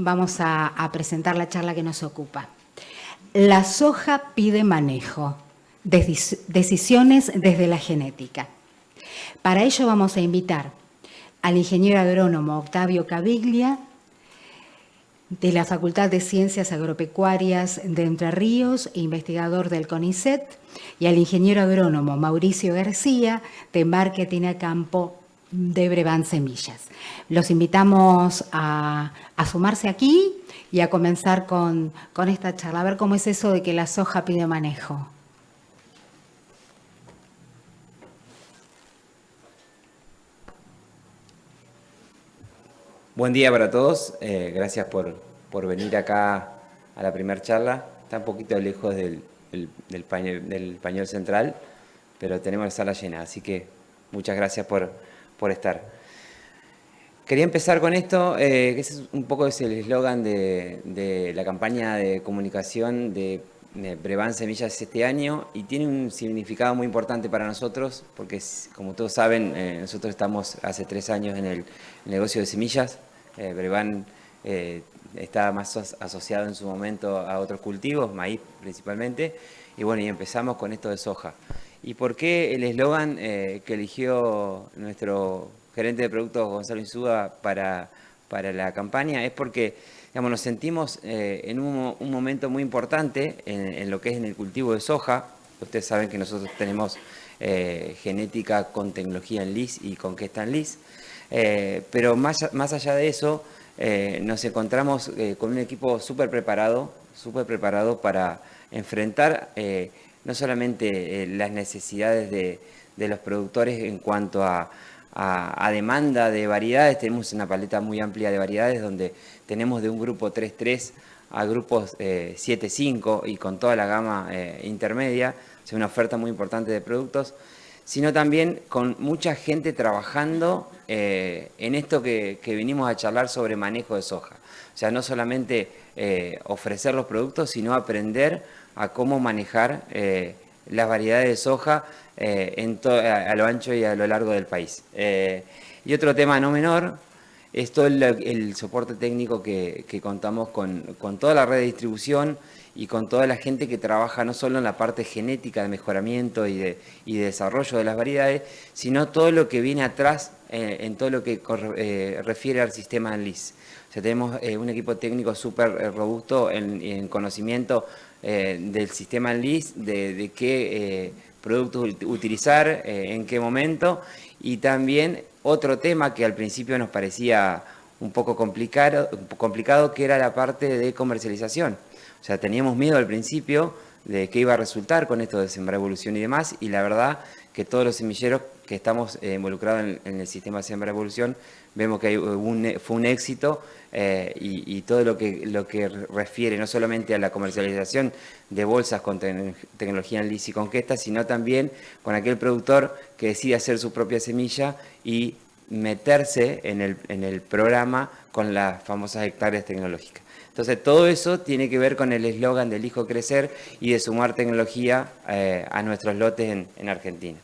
vamos a presentar la charla que nos ocupa. La soja pide manejo, decisiones desde la genética. Para ello vamos a invitar al ingeniero agrónomo Octavio Caviglia, de la Facultad de Ciencias Agropecuarias de Entre Ríos, investigador del CONICET, y al ingeniero agrónomo Mauricio García, de Marketing a Campo de Brevant Semillas. Los invitamos a sumarse aquí y a comenzar con esta charla, a ver cómo es eso de que la soja pide manejo. Buen día para todos, gracias por venir acá a la primera charla. Está un poquito lejos del pañol central, pero tenemos la sala llena, así que muchas gracias por estar. Quería empezar con esto, que es un poco el eslogan de la campaña de comunicación de Brevant Semillas este año, y tiene un significado muy importante para nosotros, porque como todos saben, nosotros estamos hace 3 años en el negocio de semillas. Brevant está más asociado en su momento a otros cultivos, maíz principalmente, y bueno, y empezamos con esto de soja. ¿Y por qué el eslogan que eligió nuestro gerente de productos Gonzalo Insúa para la campaña? Es porque, digamos, nos sentimos en un momento muy importante en lo que es en el cultivo de soja. Ustedes saben que nosotros tenemos genética con tecnología en LIS y con Questa en LIS. Pero más allá de eso, nos encontramos con un equipo súper preparado para enfrentar no solamente las necesidades de los productores en cuanto a demanda de variedades. Tenemos una paleta muy amplia de variedades, donde tenemos de un grupo 3.3 a grupos 7.5 y con toda la gama intermedia, o sea, una oferta muy importante de productos, sino también con mucha gente trabajando en esto que vinimos a charlar sobre manejo de soja. O sea, no solamente ofrecer los productos, sino aprender a cómo manejar las variedades de soja a lo ancho y a lo largo del país. Y otro tema no menor es todo el soporte técnico que contamos con toda la red de distribución y con toda la gente que trabaja no solo en la parte genética de mejoramiento y de desarrollo de las variedades, sino todo lo que viene atrás en todo lo que refiere al sistema LIS. O sea, tenemos un equipo técnico súper robusto en conocimiento del sistema LIS, de qué productos utilizar, en qué momento, y también otro tema que al principio nos parecía un poco complicado, que era la parte de comercialización. O sea, teníamos miedo al principio de qué iba a resultar con esto de Sembra Evolución y demás, y la verdad que todos los semilleros que estamos involucrados en el sistema Sembra Evolución vemos que fue un éxito, y todo lo que refiere no solamente a la comercialización de bolsas con tecnología en LIS y con Questa, sino también con aquel productor que decide hacer su propia semilla y meterse en el programa con las famosas hectáreas tecnológicas. Entonces, todo eso tiene que ver con el eslogan de Elijo Crecer y de sumar tecnología a nuestros lotes en Argentina.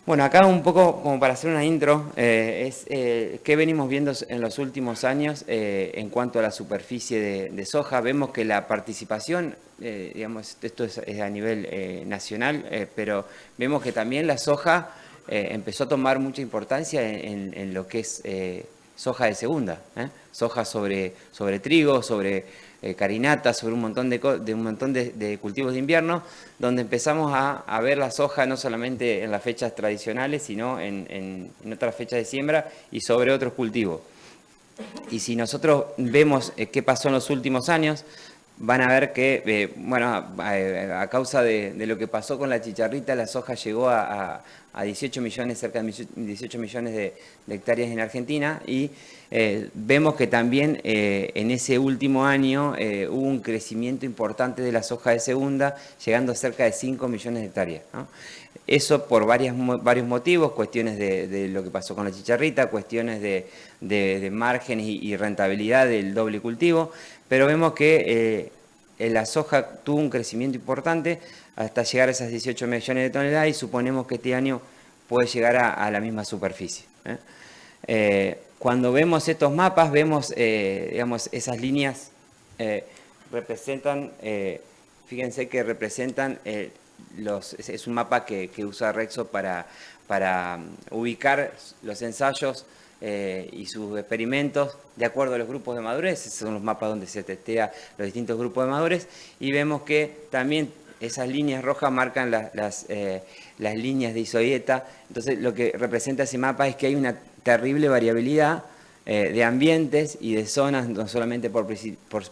Bueno, acá un poco como para hacer una intro, es qué venimos viendo en los últimos años en cuanto a la superficie de soja. Vemos que la participación, digamos, esto es a nivel nacional, pero vemos que también la soja empezó a tomar mucha importancia en lo que es soja de segunda, soja sobre trigo, sobre carinata, sobre un montón de cultivos de invierno, donde empezamos a ver la soja no solamente en las fechas tradicionales, sino en otras fechas de siembra y sobre otros cultivos. Y si nosotros vemos qué pasó en los últimos años, van a ver que, a causa de lo que pasó con la chicharrita, la soja llegó a 18 millones, cerca de 18 millones de hectáreas en Argentina, y vemos que también en ese último año hubo un crecimiento importante de la soja de segunda, llegando a cerca de 5 millones de hectáreas, ¿no? Eso por varios motivos, cuestiones de lo que pasó con la chicharrita, cuestiones de márgenes y rentabilidad del doble cultivo, pero vemos que la soja tuvo un crecimiento importante hasta llegar a esas 18 millones de toneladas, y suponemos que este año puede llegar a la misma superficie. Cuando vemos estos mapas, vemos, digamos, esas líneas representan, fíjense que representan, es un mapa que usa Rexo para ubicar los ensayos y sus experimentos de acuerdo a los grupos de madurez. Esos son los mapas donde se testea los distintos grupos de madurez, y vemos que también esas líneas rojas marcan las líneas de isoieta. Entonces lo que representa ese mapa es que hay una terrible variabilidad de ambientes y de zonas, no solamente por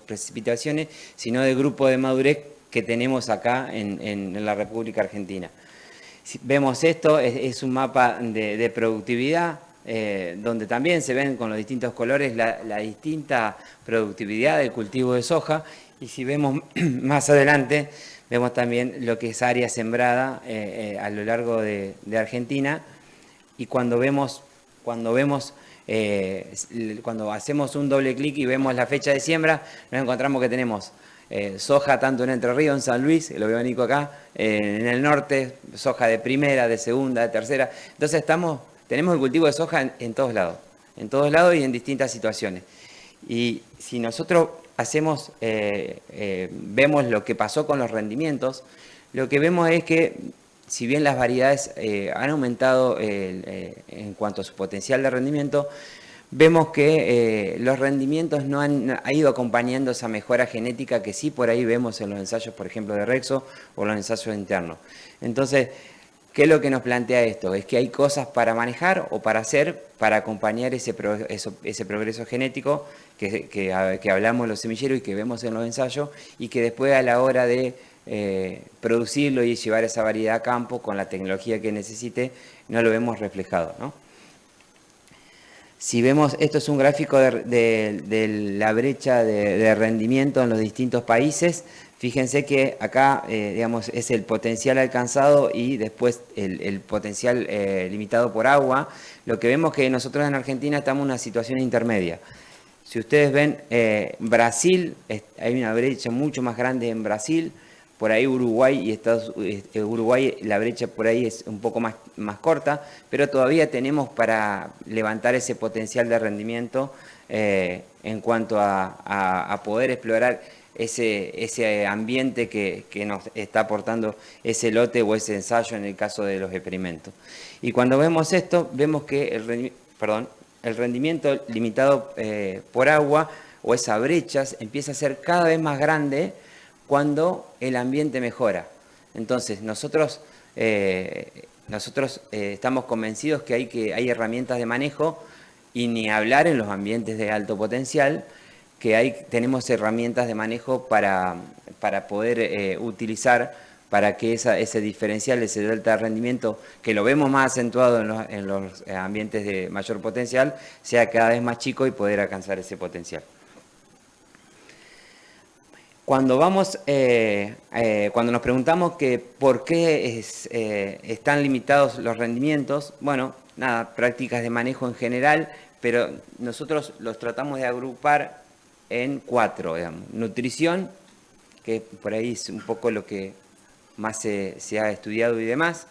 precipitaciones, sino de grupo de madurez que tenemos acá en la República Argentina. Si vemos esto, es un mapa de productividad, donde también se ven con los distintos colores la distinta productividad del cultivo de soja, y si vemos más adelante, vemos también lo que es área sembrada a lo largo de Argentina, y cuando hacemos un doble clic y vemos la fecha de siembra, nos encontramos que tenemos soja tanto en Entre Ríos, en San Luis, lo veo Nico acá, en el norte, soja de primera, de segunda, de tercera. Entonces tenemos el cultivo de soja en todos lados y en distintas situaciones. Y si nosotros vemos lo que pasó con los rendimientos, lo que vemos es que si bien las variedades han aumentado en cuanto a su potencial de rendimiento, vemos que los rendimientos no han ido acompañando esa mejora genética que sí por ahí vemos en los ensayos, por ejemplo, de Rexo o los ensayos internos. Entonces, ¿qué es lo que nos plantea esto? Es que hay cosas para manejar o para hacer para acompañar ese progreso genético que hablamos en los semilleros y que vemos en los ensayos, y que después a la hora de producirlo y llevar esa variedad a campo con la tecnología que necesite, no lo vemos reflejado, ¿no? Si vemos, esto es un gráfico de la brecha de rendimiento en los distintos países. Fíjense que acá, digamos, es el potencial alcanzado y después el potencial limitado por agua. Lo que vemos que nosotros en Argentina estamos en una situación intermedia. Si ustedes ven, Brasil, hay una brecha mucho más grande en Brasil. Por ahí Uruguay Uruguay, la brecha por ahí es un poco más corta, pero todavía tenemos para levantar ese potencial de rendimiento en cuanto a poder explorar ese ambiente que nos está aportando ese lote o ese ensayo en el caso de los experimentos. Y cuando vemos esto, vemos que el rendimiento limitado por agua o esas brechas empieza a ser cada vez más grande cuando el ambiente mejora. Entonces, nosotros estamos convencidos que hay herramientas de manejo, y ni hablar en los ambientes de alto potencial, que tenemos herramientas de manejo para poder utilizar para que ese diferencial, ese delta de rendimiento, que lo vemos más acentuado en los ambientes de mayor potencial, sea cada vez más chico y poder alcanzar ese potencial. Cuando nos preguntamos que por qué están limitados los rendimientos, bueno, nada, prácticas de manejo en general, pero nosotros los tratamos de agrupar en 4, digamos. Nutrición, que por ahí es un poco lo que más se ha estudiado y demás.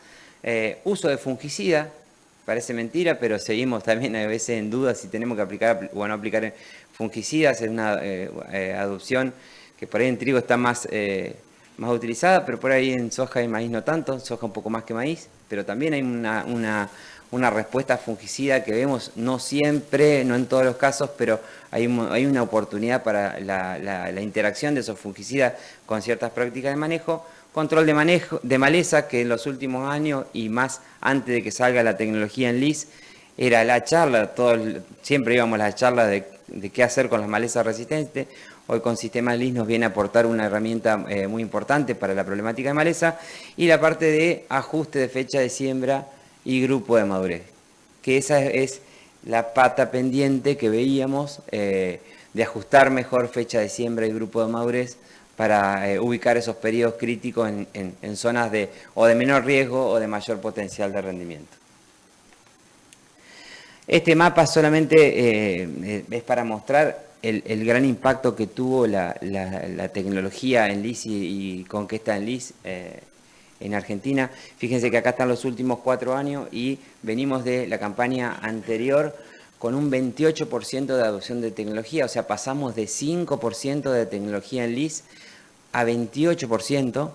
Uso de fungicida, parece mentira, pero seguimos también a veces en duda si tenemos que aplicar o no aplicar fungicidas. Es una adopción que por ahí en trigo está más utilizada, pero por ahí en soja y maíz no tanto, soja un poco más que maíz, pero también hay una respuesta fungicida que vemos, no siempre, no en todos los casos, pero hay una oportunidad para la interacción de esos fungicidas con ciertas prácticas de manejo. Control de maleza, que en los últimos años y más antes de que salga la tecnología en LIS, era la charla, siempre íbamos a las charlas de qué hacer con las malezas resistentes. Hoy con Sistema LIS nos viene a aportar una herramienta muy importante para la problemática de maleza, y la parte de ajuste de fecha de siembra y grupo de madurez, que esa es la pata pendiente que veíamos de ajustar mejor fecha de siembra y grupo de madurez para ubicar esos periodos críticos en zonas de menor riesgo o de mayor potencial de rendimiento. Este mapa solamente es para mostrar el gran impacto que tuvo la tecnología en LIS y Conquesta en LIS en Argentina. Fíjense que acá están los últimos 4 años y venimos de la campaña anterior con un 28% de adopción de tecnología, o sea, pasamos de 5% de tecnología en LIS a 28%.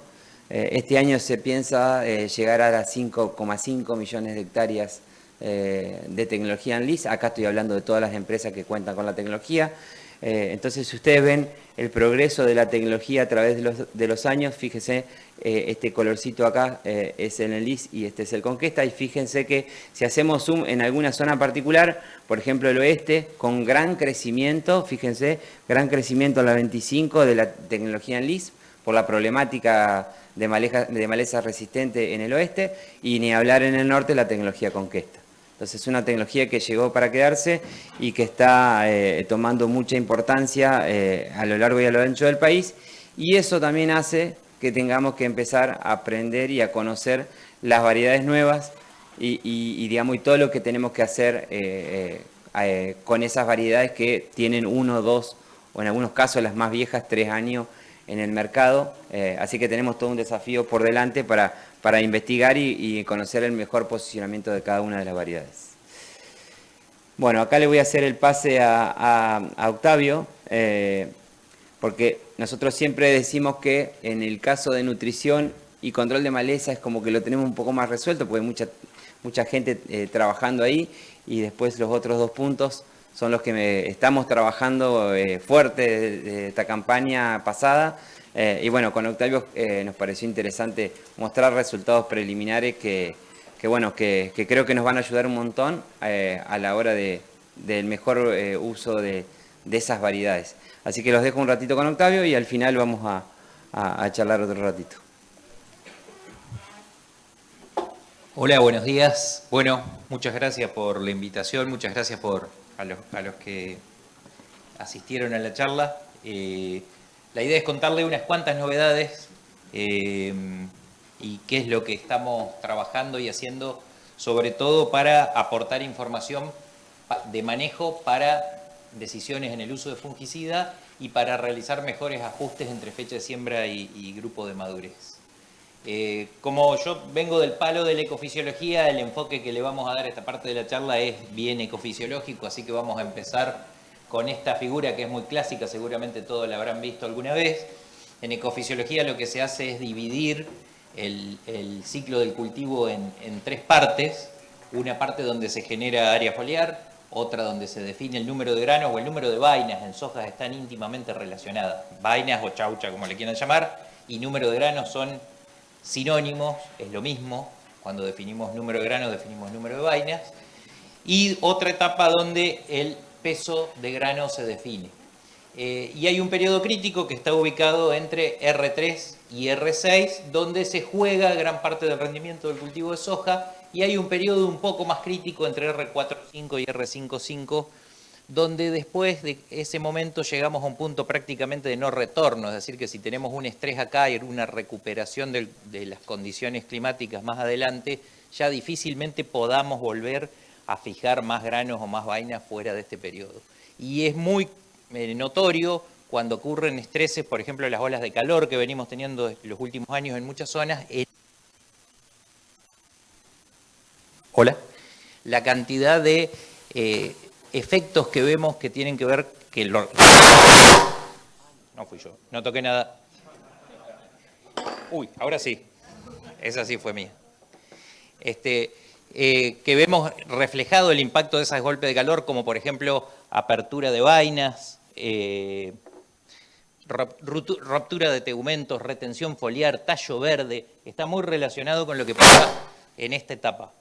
Este año se piensa llegar a las 5,5 millones de hectáreas de tecnología en LIS. Acá estoy hablando de todas las empresas que cuentan con la tecnología. Entonces, si ustedes ven el progreso de la tecnología a través de los años, fíjense, este colorcito acá es el LIS y este es el Conquesta, y fíjense que si hacemos zoom en alguna zona particular, por ejemplo el oeste, con gran crecimiento, fíjense, gran crecimiento a la 25 de la tecnología en LIS, por la problemática de maleza resistente en el oeste, y ni hablar en el norte la tecnología Conquesta. Entonces es una tecnología que llegó para quedarse y que está tomando mucha importancia a lo largo y a lo ancho del país, y eso también hace que tengamos que empezar a aprender y a conocer las variedades nuevas y digamos, y todo lo que tenemos que hacer con esas variedades que tienen 1, 2 o en algunos casos las más viejas 3 años en el mercado. Así que tenemos todo un desafío por delante para investigar y conocer el mejor posicionamiento de cada una de las variedades. Bueno, acá le voy a hacer el pase a Octavio, porque nosotros siempre decimos que en el caso de nutrición y control de maleza es como que lo tenemos un poco más resuelto, porque hay mucha gente trabajando ahí, y después los otros 2 puntos son los que estamos trabajando fuerte de esta campaña pasada. Y bueno, con Octavio nos pareció interesante mostrar resultados preliminares que creo que nos van a ayudar un montón a la hora del mejor uso de esas variedades. Así que los dejo un ratito con Octavio y al final vamos a charlar otro ratito. Hola, buenos días. Bueno, muchas gracias por la invitación, muchas gracias a los que asistieron a la charla. La idea es contarle unas cuantas novedades y qué es lo que estamos trabajando y haciendo, sobre todo para aportar información de manejo para decisiones en el uso de fungicida y para realizar mejores ajustes entre fecha de siembra y grupo de madurez. Como yo vengo del palo de la ecofisiología, el enfoque que le vamos a dar a esta parte de la charla es bien ecofisiológico, así que vamos a empezar con esta figura que es muy clásica, seguramente todos la habrán visto alguna vez. En ecofisiología lo que se hace es dividir el ciclo del cultivo en 3 partes. Una parte donde se genera área foliar, otra donde se define el número de granos o el número de vainas. En sojas están íntimamente relacionadas. Vainas o chaucha, como le quieran llamar, y número de granos son sinónimos, es lo mismo. Cuando definimos número de granos, definimos número de vainas. Y otra etapa donde el peso de grano se define. Y hay un periodo crítico que está ubicado entre R3 y R6, donde se juega gran parte del rendimiento del cultivo de soja, y hay un periodo un poco más crítico entre R4.5 y R5.5, donde después de ese momento llegamos a un punto prácticamente de no retorno, es decir, que si tenemos un estrés acá y una recuperación de las condiciones climáticas más adelante, ya difícilmente podamos volver a fijar más granos o más vainas fuera de este periodo. Y es muy notorio cuando ocurren estreses, por ejemplo, las olas de calor que venimos teniendo en los últimos años en muchas zonas. Hola. La cantidad de efectos que vemos que tienen que ver que no fui yo, no toqué nada. Uy, ahora sí. Esa sí fue mía. Que vemos reflejado el impacto de esos golpes de calor, como por ejemplo apertura de vainas, ruptura de tegumentos, retención foliar, tallo verde. Está muy relacionado con lo que pasa en esta etapa.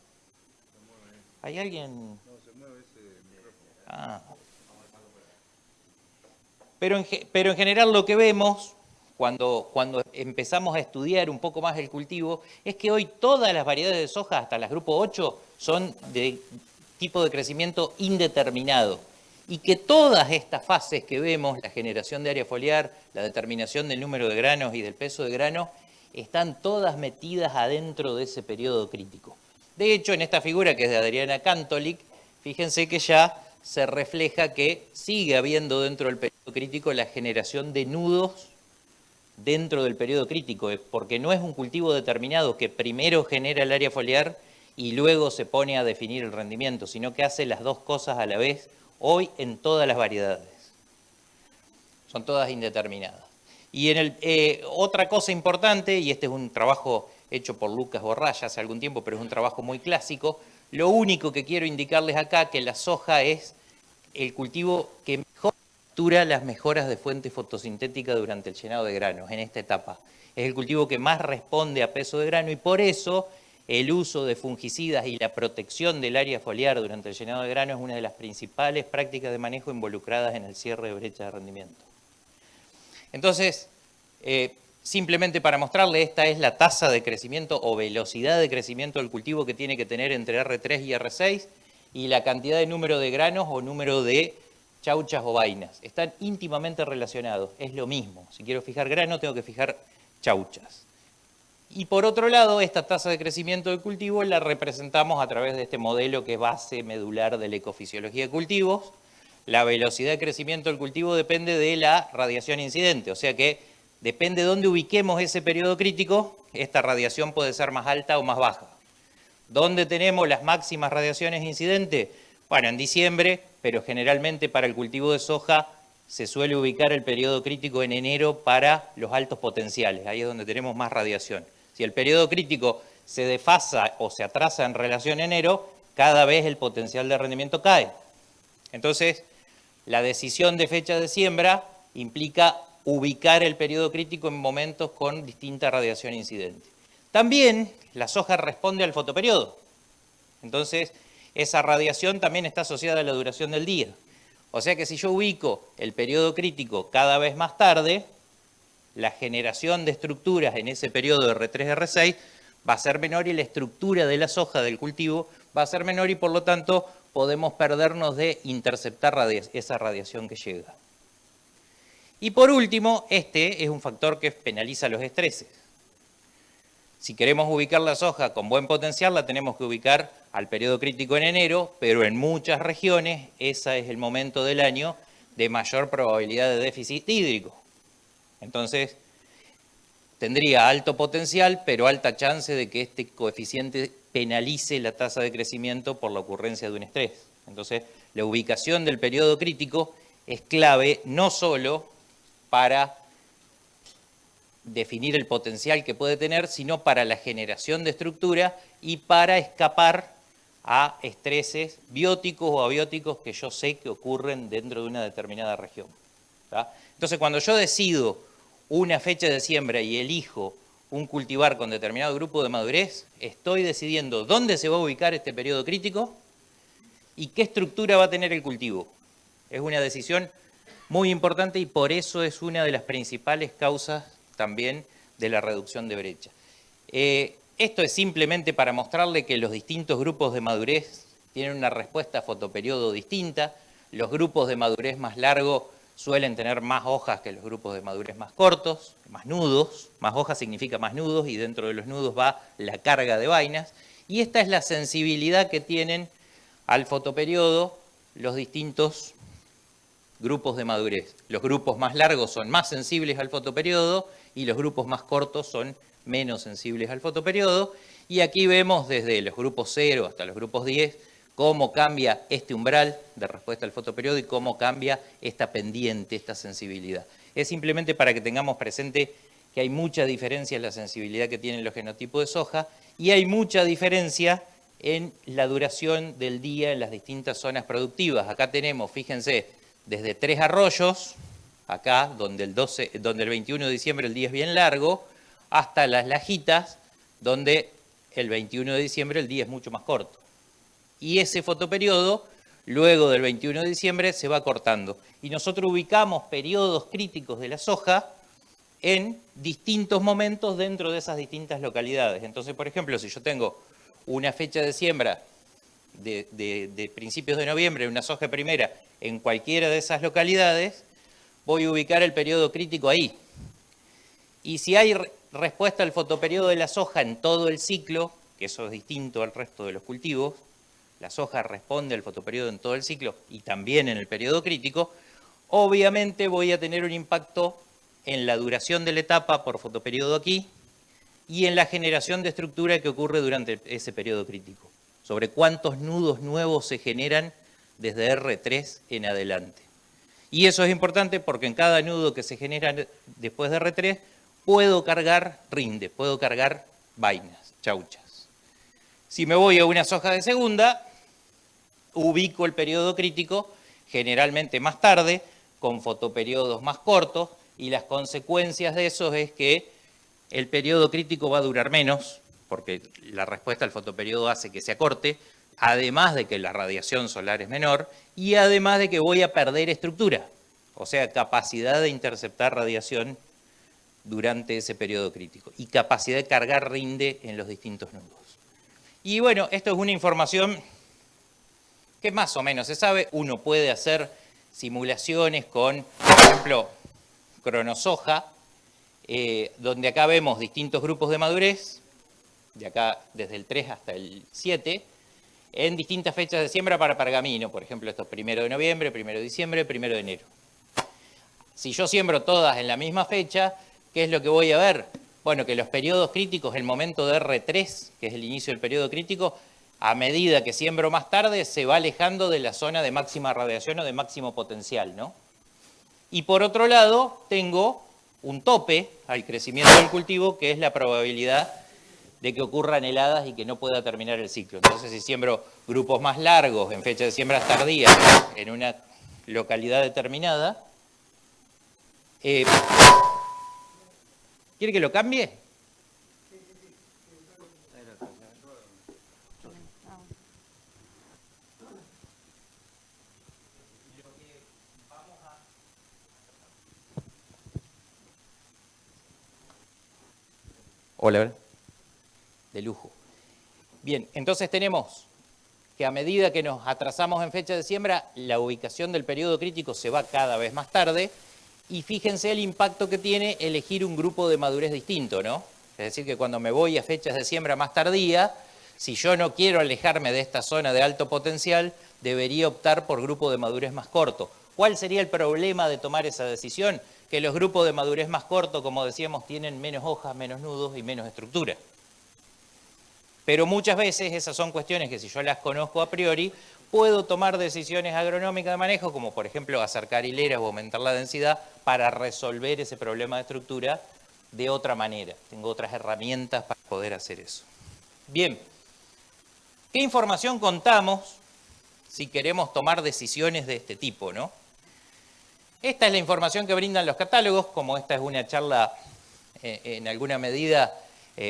¿Hay alguien? No, se mueve ese micrófono. Pero en general lo que vemos cuando empezamos a estudiar un poco más el cultivo es que hoy todas las variedades de soja, hasta las grupo 8, son de tipo de crecimiento indeterminado. Y que todas estas fases que vemos, la generación de área foliar, la determinación del número de granos y del peso de grano, están todas metidas adentro de ese periodo crítico. De hecho, en esta figura que es de Adriana Kantolik, fíjense que ya se refleja que sigue habiendo dentro del periodo crítico la generación de nudos dentro del periodo crítico, porque no es un cultivo determinado que primero genera el área foliar y luego se pone a definir el rendimiento, sino que hace las dos cosas a la vez, hoy en todas las variedades. Son todas indeterminadas. Y otra cosa importante, y este es un trabajo hecho por Lucas Borraya hace algún tiempo, pero es un trabajo muy clásico, lo único que quiero indicarles acá que la soja es el cultivo que mejor captura las mejoras de fuente fotosintética durante el llenado de granos en esta etapa. Es el cultivo que más responde a peso de grano y por eso el uso de fungicidas y la protección del área foliar durante el llenado de grano es una de las principales prácticas de manejo involucradas en el cierre de brecha de rendimiento. Entonces, simplemente para mostrarle, esta es la tasa de crecimiento o velocidad de crecimiento del cultivo que tiene que tener entre R3 y R6 y la cantidad de número de granos o número de chauchas o vainas. Están íntimamente relacionados, es lo mismo. Si quiero fijar grano, tengo que fijar chauchas. Y por otro lado, esta tasa de crecimiento del cultivo la representamos a través de este modelo que es base medular de la ecofisiología de cultivos. La velocidad de crecimiento del cultivo depende de la radiación incidente, o sea que depende de dónde ubiquemos ese periodo crítico, esta radiación puede ser más alta o más baja. ¿Dónde tenemos las máximas radiaciones incidentes? Bueno, en diciembre, pero generalmente para el cultivo de soja se suele ubicar el periodo crítico en enero para los altos potenciales, ahí es donde tenemos más radiación. Si el periodo crítico se desfasa o se atrasa en relación a enero, cada vez el potencial de rendimiento cae. Entonces, la decisión de fecha de siembra implica ubicar el periodo crítico en momentos con distinta radiación incidente. También la soja responde al fotoperiodo. Entonces, esa radiación también está asociada a la duración del día. O sea que si yo ubico el periodo crítico cada vez más tarde, la generación de estructuras en ese periodo de R3, R6 va a ser menor y la estructura de la soja del cultivo va a ser menor y por lo tanto podemos perdernos de interceptar esa radiación que llega. Y por último, este es un factor que penaliza los estreses. Si queremos ubicar la soja con buen potencial, la tenemos que ubicar al periodo crítico en enero, pero en muchas regiones ese es el momento del año de mayor probabilidad de déficit hídrico. Entonces, tendría alto potencial, pero alta chance de que este coeficiente penalice la tasa de crecimiento por la ocurrencia de un estrés. Entonces, la ubicación del periodo crítico es clave no solo para definir el potencial que puede tener, sino para la generación de estructura y para escapar a estreses bióticos o abióticos que yo sé que ocurren dentro de una determinada región. ¿Tá? Entonces, cuando yo decido una fecha de siembra y elijo un cultivar con determinado grupo de madurez, estoy decidiendo dónde se va a ubicar este periodo crítico y qué estructura va a tener el cultivo. Es una decisión muy importante y por eso es una de las principales causas también de la reducción de brecha. Esto es simplemente para mostrarle que los distintos grupos de madurez tienen una respuesta a fotoperiodo distinta. Los grupos de madurez más largos suelen tener más hojas que los grupos de madurez más cortos, más nudos. Más hojas significa más nudos y dentro de los nudos va la carga de vainas. Y esta es la sensibilidad que tienen al fotoperiodo los distintos grupos de madurez. Los grupos más largos son más sensibles al fotoperiodo y los grupos más cortos son menos sensibles al fotoperiodo. Y aquí vemos desde los grupos 0 hasta los grupos 10 cómo cambia este umbral de respuesta al fotoperiodo y cómo cambia esta pendiente, esta sensibilidad. Es simplemente para que tengamos presente que hay mucha diferencia en la sensibilidad que tienen los genotipos de soja y hay mucha diferencia en la duración del día en las distintas zonas productivas. Acá tenemos, fíjense, desde Tres Arroyos, acá donde el 21 de diciembre el día es bien largo, hasta Las Lajitas, donde el 21 de diciembre el día es mucho más corto. Y ese fotoperiodo, luego del 21 de diciembre, se va cortando. Y nosotros ubicamos periodos críticos de la soja en distintos momentos dentro de esas distintas localidades. Entonces, por ejemplo, si yo tengo una fecha de siembra de principios de noviembre, una soja primera, en cualquiera de esas localidades, voy a ubicar el periodo crítico ahí. Y si hay respuesta al fotoperiodo de la soja en todo el ciclo, que eso es distinto al resto de los cultivos, la soja responde al fotoperiodo en todo el ciclo y también en el periodo crítico, obviamente voy a tener un impacto en la duración de la etapa por fotoperiodo aquí y en la generación de estructura que ocurre durante ese periodo crítico, sobre cuántos nudos nuevos se generan desde R3 en adelante. Y eso es importante porque en cada nudo que se genera después de R3 puedo cargar rinde, puedo cargar vainas, chauchas. Si me voy a una soja de segunda, ubico el periodo crítico generalmente más tarde, con fotoperiodos más cortos, y las consecuencias de eso es que el periodo crítico va a durar menos, porque la respuesta al fotoperiodo hace que se acorte, además de que la radiación solar es menor, y además de que voy a perder estructura, o sea, capacidad de interceptar radiación durante ese periodo crítico, y capacidad de cargar rinde en los distintos nudos. Y bueno, esto es una información que más o menos se sabe. Uno puede hacer simulaciones con, por ejemplo, cronosoja, donde acá vemos distintos grupos de madurez, de acá desde el 3 hasta el 7, en distintas fechas de siembra para pergamino. Por ejemplo, esto es 1 de noviembre, 1 de diciembre, 1 de enero. Si yo siembro todas en la misma fecha, ¿qué es lo que voy a ver? Bueno, que los periodos críticos, el momento de R3, que es el inicio del periodo crítico, a medida que siembro más tarde, se va alejando de la zona de máxima radiación o de máximo potencial, ¿no? Y por otro lado, tengo un tope al crecimiento del cultivo, que es la probabilidad de que ocurran heladas y que no pueda terminar el ciclo. Entonces, si siembro grupos más largos en fecha de siembras tardías en una localidad determinada, ¿quiere que lo cambie? Hola. De lujo. Bien, entonces tenemos que a medida que nos atrasamos en fecha de siembra, la ubicación del periodo crítico se va cada vez más tarde, y fíjense el impacto que tiene elegir un grupo de madurez distinto, ¿no? Es decir, que cuando me voy a fechas de siembra más tardía, si yo no quiero alejarme de esta zona de alto potencial, debería optar por grupo de madurez más corto. ¿Cuál sería el problema de tomar esa decisión? Que los grupos de madurez más corto, como decíamos, tienen menos hojas, menos nudos y menos estructura. Pero muchas veces esas son cuestiones que si yo las conozco a priori, puedo tomar decisiones agronómicas de manejo, como por ejemplo acercar hileras o aumentar la densidad para resolver ese problema de estructura de otra manera. Tengo otras herramientas para poder hacer eso. Bien, ¿qué información contamos si queremos tomar decisiones de este tipo, no? Esta es la información que brindan los catálogos, como esta es una charla en alguna medida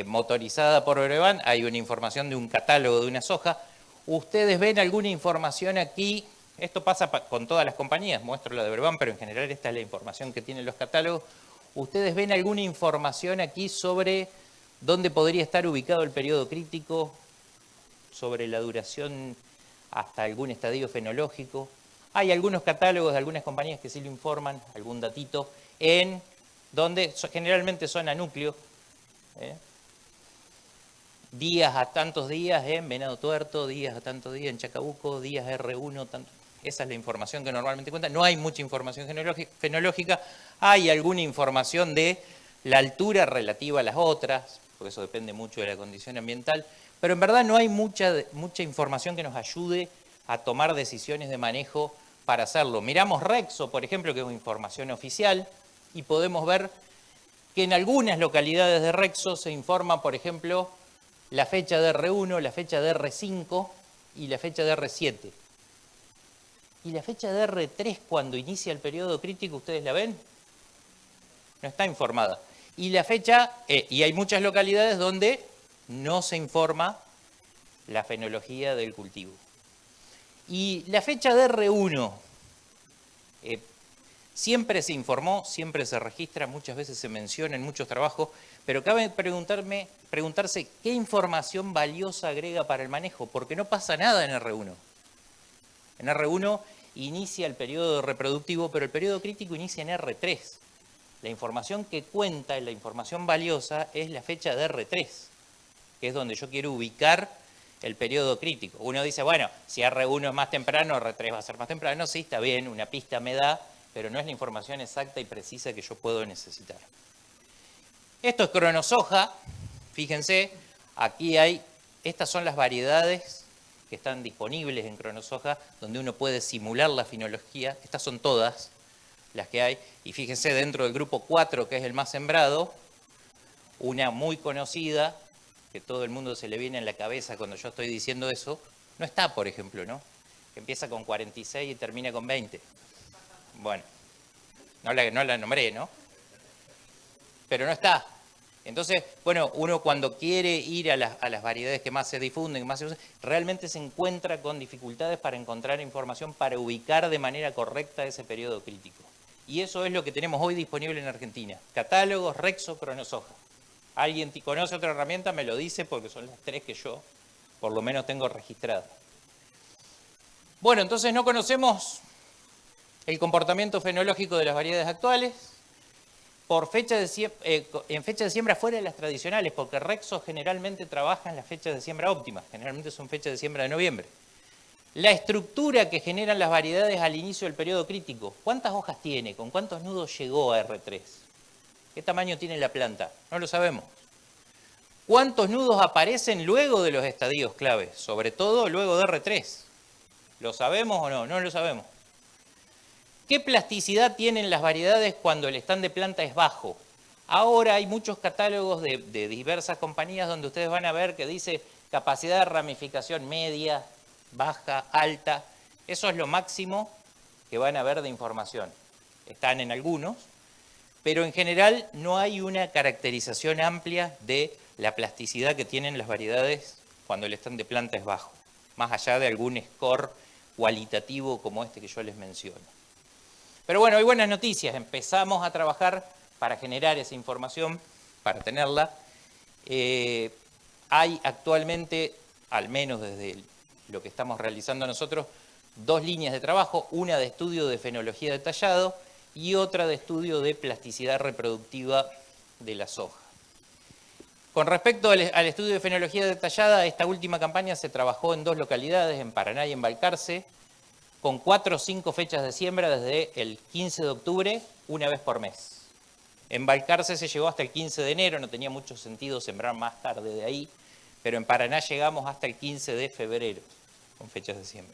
motorizada por Brevan, hay una información de un catálogo de una soja. Ustedes ven alguna información aquí, esto pasa con todas las compañías, muestro la de Brevan, pero en general esta es la información que tienen los catálogos. ¿Ustedes ven alguna información aquí sobre dónde podría estar ubicado el periodo crítico, sobre la duración hasta algún estadio fenológico? Hay algunos catálogos de algunas compañías que sí lo informan, algún datito, en donde generalmente son a núcleo, días a tantos días en Venado Tuerto, días a tantos días en Chacabuco, días R1, esa es la información que normalmente cuentan. No hay mucha información fenológica, hay alguna información de la altura relativa a las otras, porque eso depende mucho de la condición ambiental, pero en verdad no hay mucha información que nos ayude a tomar decisiones de manejo para hacerlo. Miramos Rexo, por ejemplo, que es una información oficial, y podemos ver que en algunas localidades de Rexo se informa, por ejemplo, la fecha de R1, la fecha de R5 y la fecha de R7. ¿Y la fecha de R3 cuando inicia el periodo crítico, ustedes la ven? No está informada. Y la fecha, y hay muchas localidades donde no se informa la fenología del cultivo. Y la fecha de R1, siempre se informó, siempre se registra, muchas veces se menciona en muchos trabajos, pero cabe preguntarse qué información valiosa agrega para el manejo, porque no pasa nada en R1. En R1 inicia el periodo reproductivo, pero el periodo crítico inicia en R3. La información que cuenta, la información valiosa, es la fecha de R3, que es donde yo quiero ubicar el periodo crítico. Uno dice, bueno, si R1 es más temprano, R3 va a ser más temprano. Sí, está bien, una pista me da, pero no es la información exacta y precisa que yo puedo necesitar. Esto es cronosoja, Fíjense, aquí estas son las variedades que están disponibles en Cronosoja, donde uno puede simular la finología. Estas son todas las que hay. Y fíjense, dentro del grupo 4, que es el más sembrado, una muy conocida, que todo el mundo se le viene en la cabeza cuando yo estoy diciendo eso, no está, por ejemplo, ¿no? Que empieza con 46 y termina con 20. Bueno, no la nombré, ¿no? Pero no está. Entonces, bueno, uno cuando quiere ir a las variedades que más se difunden, que más se usan, realmente se encuentra con dificultades para encontrar información para ubicar de manera correcta ese periodo crítico. Y eso es lo que tenemos hoy disponible en Argentina. Catálogos, Rexo, Cronosoja. ¿Alguien conoce otra herramienta? Me lo dice porque son las 3 que yo por lo menos tengo registradas. Bueno, entonces no conocemos el comportamiento fenológico de las variedades actuales en fecha de siembra fuera de las tradicionales, porque Rexo generalmente trabaja en las fechas de siembra óptimas, generalmente son fechas de siembra de noviembre. La estructura que generan las variedades al inicio del periodo crítico, ¿cuántas hojas tiene? ¿Con cuántos nudos llegó a R3? ¿Qué tamaño tiene la planta? No lo sabemos. ¿Cuántos nudos aparecen luego de los estadios claves? Sobre todo luego de R3. ¿Lo sabemos o no? No lo sabemos. ¿Qué plasticidad tienen las variedades cuando el stand de planta es bajo? Ahora hay muchos catálogos de diversas compañías donde ustedes van a ver que dice capacidad de ramificación media, baja, alta. Eso es lo máximo que van a ver de información. Están en algunos, pero en general no hay una caracterización amplia de la plasticidad que tienen las variedades cuando el stand de planta es bajo, más allá de algún score cualitativo como este que yo les menciono. Pero bueno, hay buenas noticias. Empezamos a trabajar para generar esa información, para tenerla. Hay actualmente, al menos desde lo que estamos realizando nosotros, 2 líneas de trabajo, una de estudio de fenología detallado y otra de estudio de plasticidad reproductiva de la soja. Con respecto al estudio de fenología detallada, esta última campaña se trabajó en 2 localidades, en Paraná y en Balcarce, con 4 o 5 fechas de siembra desde el 15 de octubre, una vez por mes. En Balcarce se llegó hasta el 15 de enero, no tenía mucho sentido sembrar más tarde de ahí, pero en Paraná llegamos hasta el 15 de febrero, con fechas de siembra.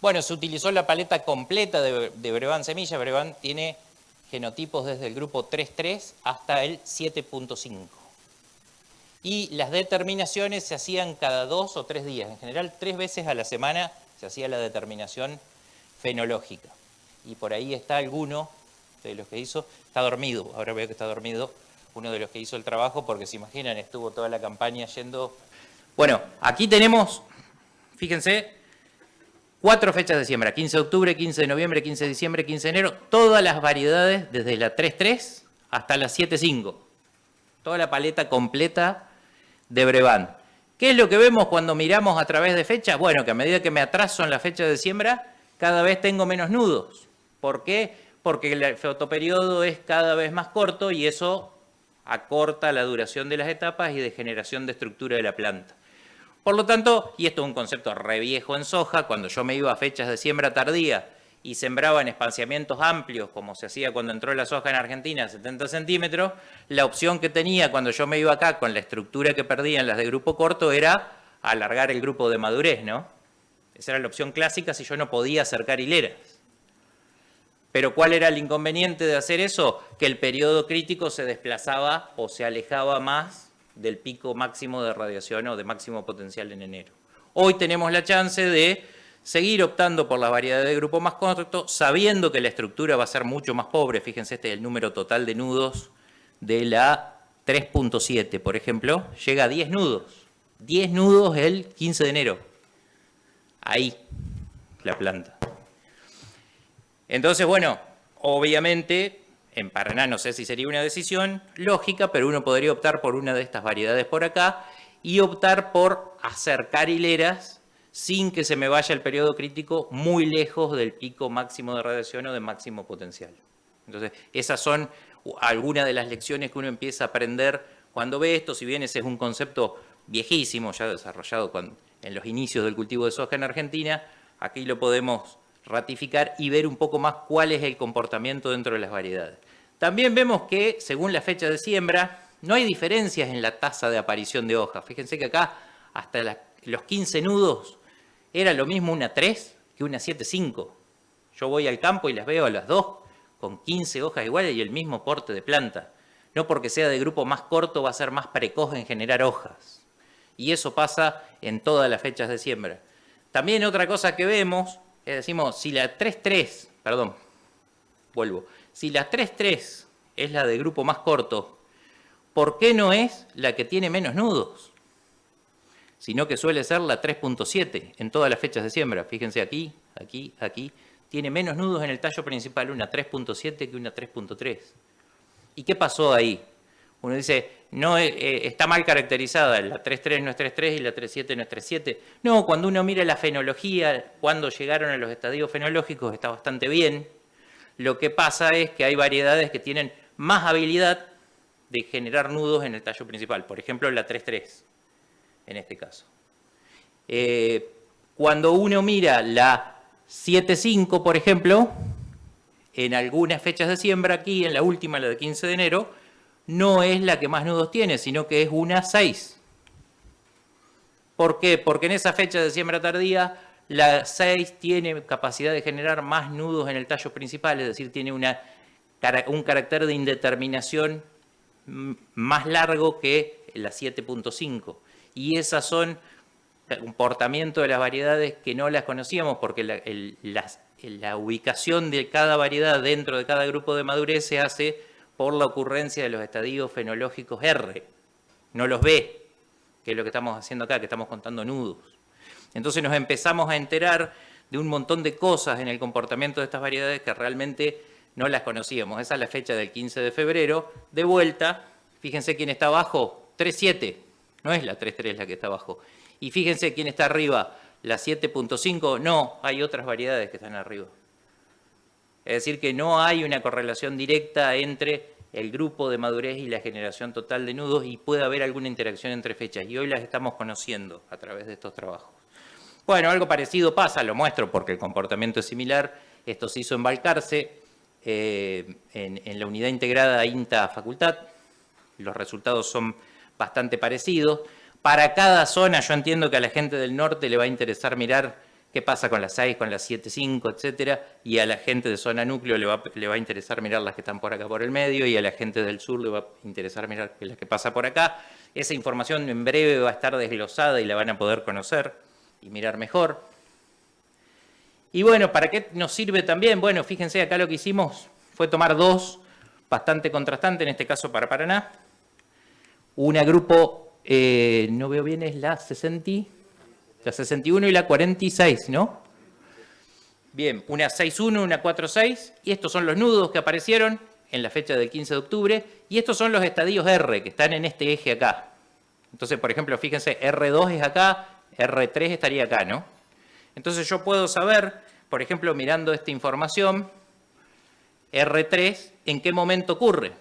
Bueno, se utilizó la paleta completa de Brevant semilla. Brevant tiene genotipos desde el grupo 3.3 hasta el 7.5. Y las determinaciones se hacían cada 2 o 3 días. En general, 3 veces a la semana se hacía la determinación fenológica. Y por ahí está alguno de los que hizo, está dormido, ahora veo que está dormido, uno de los que hizo el trabajo, porque se imaginan, estuvo toda la campaña yendo... Bueno, aquí tenemos, fíjense, 4 fechas de siembra, 15 de octubre, 15 de noviembre, 15 de diciembre, 15 de enero, todas las variedades desde la 3.3 hasta la 7.5. Toda la paleta completa de Brevant. ¿Qué es lo que vemos cuando miramos a través de fechas? Bueno, que a medida que me atraso en la fecha de siembra, cada vez tengo menos nudos. ¿Por qué? Porque el fotoperiodo es cada vez más corto y eso acorta la duración de las etapas y de generación de estructura de la planta. Por lo tanto, y esto es un concepto re viejo en soja, cuando yo me iba a fechas de siembra tardía y sembraba en espaciamientos amplios, como se hacía cuando entró la soja en Argentina, 70 centímetros, la opción que tenía cuando yo me iba acá con la estructura que perdían las de grupo corto era alargar el grupo de madurez, ¿no? Esa era la opción clásica si yo no podía acercar hileras. Pero ¿cuál era el inconveniente de hacer eso? Que el periodo crítico se desplazaba o se alejaba más del pico máximo de radiación o de máximo potencial en enero. Hoy tenemos la chance de seguir optando por las variedades de grupo más corto, sabiendo que la estructura va a ser mucho más pobre. Fíjense, este es el número total de nudos de la 3.7, por ejemplo. Llega a 10 nudos. 10 nudos el 15 de enero. Ahí, la planta. Entonces, bueno, obviamente, en Paraná no sé si sería una decisión lógica, pero uno podría optar por una de estas variedades por acá y optar por acercar hileras sin que se me vaya el periodo crítico muy lejos del pico máximo de radiación o de máximo potencial. Entonces, esas son algunas de las lecciones que uno empieza a aprender cuando ve esto, si bien ese es un concepto viejísimo, ya desarrollado en los inicios del cultivo de soja en Argentina, aquí lo podemos ratificar y ver un poco más cuál es el comportamiento dentro de las variedades. También vemos que, según la fecha de siembra, no hay diferencias en la tasa de aparición de hojas. Fíjense que acá, hasta los 15 nudos, era lo mismo una 3 que una 7,5. Yo voy al campo y las veo a las dos con 15 hojas iguales y el mismo porte de planta. No porque sea de grupo más corto va a ser más precoz en generar hojas. Y eso pasa en todas las fechas de siembra. También otra cosa que vemos, decimos, si la 3,3, perdón, vuelvo, si la 3,3 es la de grupo más corto, ¿por qué no es la que tiene menos nudos? Sino que suele ser la 3,7 en todas las fechas de siembra. Fíjense aquí, aquí, aquí. Tiene menos nudos en el tallo principal una 3,7 que una 3,3. ¿Y qué pasó ahí? Uno dice, no, está mal caracterizada, la 3,3 no es 3,3 y la 3,7 no es 3,7. No, cuando uno mira la fenología, cuando llegaron a los estadios fenológicos, está bastante bien. Lo que pasa es que hay variedades que tienen más habilidad de generar nudos en el tallo principal. Por ejemplo, la 3,3, en este caso. Cuando uno mira la 7,5, por ejemplo, en algunas fechas de siembra, aquí en la última, la de 15 de enero, no es la que más nudos tiene, sino que es una 6. ¿Por qué? Porque en esa fecha de siembra tardía, la 6 tiene capacidad de generar más nudos en el tallo principal, es decir, tiene un carácter de indeterminación más largo que la 7,5. Y esas son el comportamiento de las variedades que no las conocíamos, porque la ubicación de cada variedad dentro de cada grupo de madurez se hace por la ocurrencia de los estadios fenológicos R. No los ve, que es lo que estamos haciendo acá, que estamos contando nudos. Entonces nos empezamos a enterar de un montón de cosas en el comportamiento de estas variedades que realmente no las conocíamos. Esa es la fecha del 15 de febrero. De vuelta, fíjense quién está abajo, 3,7. No es la 3,3 la que está abajo. Y fíjense quién está arriba, la 7,5. No, hay otras variedades que están arriba. Es decir, que no hay una correlación directa entre el grupo de madurez y la generación total de nudos y puede haber alguna interacción entre fechas. Y hoy las estamos conociendo a través de estos trabajos. Bueno, algo parecido pasa, lo muestro porque el comportamiento es similar. Esto se hizo en Balcarce, en la unidad integrada INTA Facultad. Los resultados son bastante parecidos. Para cada zona, yo entiendo que a la gente del norte le va a interesar mirar qué pasa con las 6, con las 7,5, etcétera, y a la gente de zona núcleo le va a interesar mirar las que están por acá por el medio, y a la gente del sur le va a interesar mirar las que pasa por acá. Esa información en breve va a estar desglosada y la van a poder conocer y mirar mejor. Y bueno, ¿para qué nos sirve también? Bueno, fíjense, acá lo que hicimos fue tomar dos bastante contrastantes, en este caso para Paraná. Una grupo, no veo bien, es la 61 y la 46, ¿no? Bien, una 6,1, una 4,6, y estos son los nudos que aparecieron en la fecha del 15 de octubre, y estos son los estadios R, que están en este eje acá. Entonces, por ejemplo, fíjense, R2 es acá, R3 estaría acá, ¿no? Entonces yo puedo saber, por ejemplo, mirando esta información, R3, ¿en qué momento ocurre?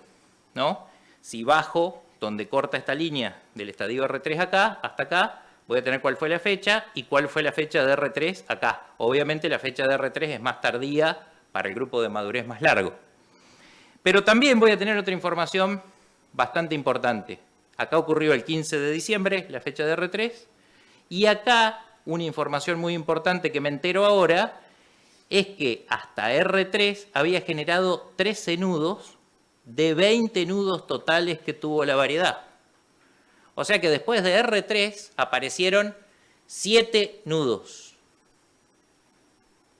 ¿No? Si bajo, donde corta esta línea del estadio R3 acá, hasta acá, voy a tener cuál fue la fecha y cuál fue la fecha de R3 acá. Obviamente la fecha de R3 es más tardía para el grupo de madurez más largo. Pero también voy a tener otra información bastante importante. Acá ocurrió el 15 de diciembre, la fecha de R3, y acá una información muy importante que me entero ahora es que hasta R3 había generado 13 nudos de 20 nudos totales que tuvo la variedad. O sea que después de R3 aparecieron 7 nudos.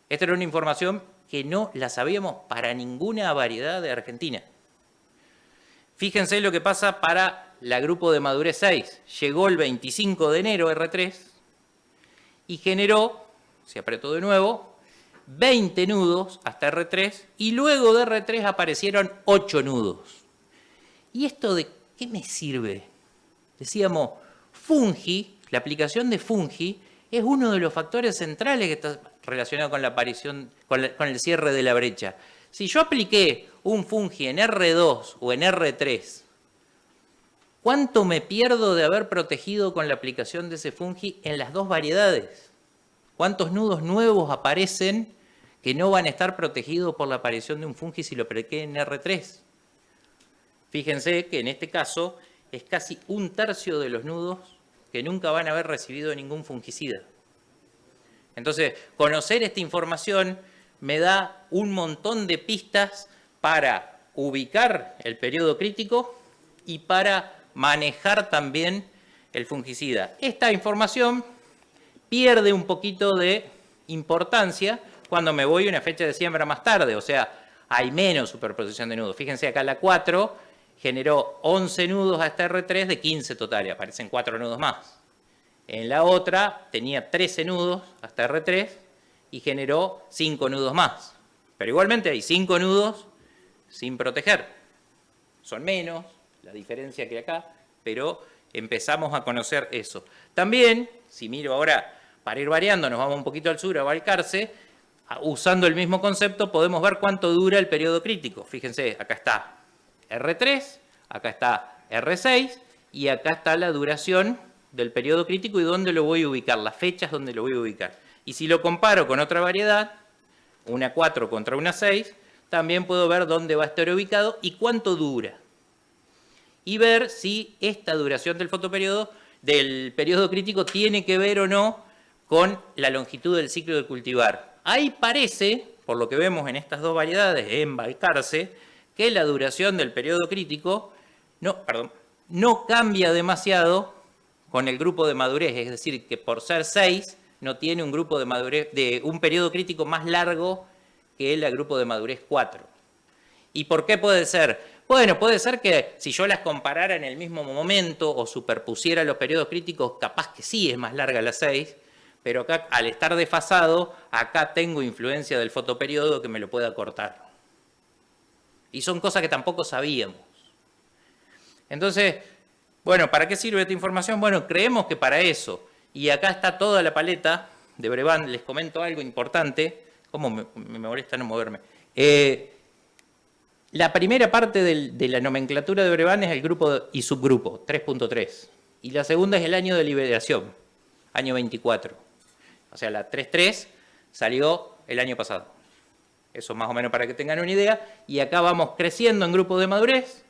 Esta era una información que no la sabíamos para ninguna variedad de Argentina. Fíjense lo que pasa para la grupo de madurez 6. Llegó el 25 de enero R3 y generó, se apretó de nuevo, 20 nudos hasta R3 y luego de R3 aparecieron 8 nudos. ¿Y esto de qué me sirve? Decíamos, Fungi, la aplicación de Fungi es uno de los factores centrales que está relacionado con la aparición, con el cierre de la brecha. Si yo apliqué un Fungi en R2 o en R3, ¿cuánto me pierdo de haber protegido con la aplicación de ese Fungi en las dos variedades? ¿Cuántos nudos nuevos aparecen que no van a estar protegidos por la aparición de un Fungi si lo apliqué en R3? Fíjense que en este caso es casi 1/3 de los nudos que nunca van a haber recibido ningún fungicida. Entonces, conocer esta información me da un montón de pistas para ubicar el periodo crítico y para manejar también el fungicida. Esta información pierde un poquito de importancia cuando me voy a una fecha de siembra más tarde, o sea, hay menos superposición de nudos. Fíjense acá la 4 generó 11 nudos hasta R3 de 15 totales, aparecen 4 nudos más. En la otra tenía 13 nudos hasta R3 y generó 5 nudos más. Pero igualmente hay 5 nudos sin proteger. Son menos la diferencia que acá, pero empezamos a conocer eso. También, si miro ahora, para ir variando, nos vamos un poquito al sur, a Balcarce, usando el mismo concepto, podemos ver cuánto dura el periodo crítico. Fíjense, acá está R3, acá está R6 y acá está la duración del periodo crítico y dónde lo voy a ubicar, las fechas donde lo voy a ubicar. Y si lo comparo con otra variedad, una 4 contra una 6, también puedo ver dónde va a estar ubicado y cuánto dura. Y ver si esta duración del fotoperiodo, del periodo crítico, tiene que ver o no con la longitud del ciclo de cultivar. Ahí parece, por lo que vemos en estas dos variedades, en Balcarce, que la duración del periodo crítico no cambia demasiado con el grupo de madurez, es decir, que por ser 6 no tiene un grupo de madurez de un periodo crítico más largo que el grupo de madurez 4. ¿Y por qué puede ser? Bueno, puede ser que si yo las comparara en el mismo momento o superpusiera los periodos críticos, capaz que sí es más larga la 6, pero acá, al estar desfasado, acá tengo influencia del fotoperiodo que me lo pueda cortar. Y son cosas que tampoco sabíamos. Entonces, bueno, ¿para qué sirve esta información? Bueno, creemos que para eso. Y acá está toda la paleta de Brevant. Les comento algo importante. ¿Cómo me molesta no moverme? La primera parte de la nomenclatura de Brevant es el grupo y subgrupo, 3.3. Y la segunda es el año de liberación, año 24. O sea, la 3.3 salió el año pasado. Eso más o menos para que tengan una idea. Y acá vamos creciendo en grupo de madurez.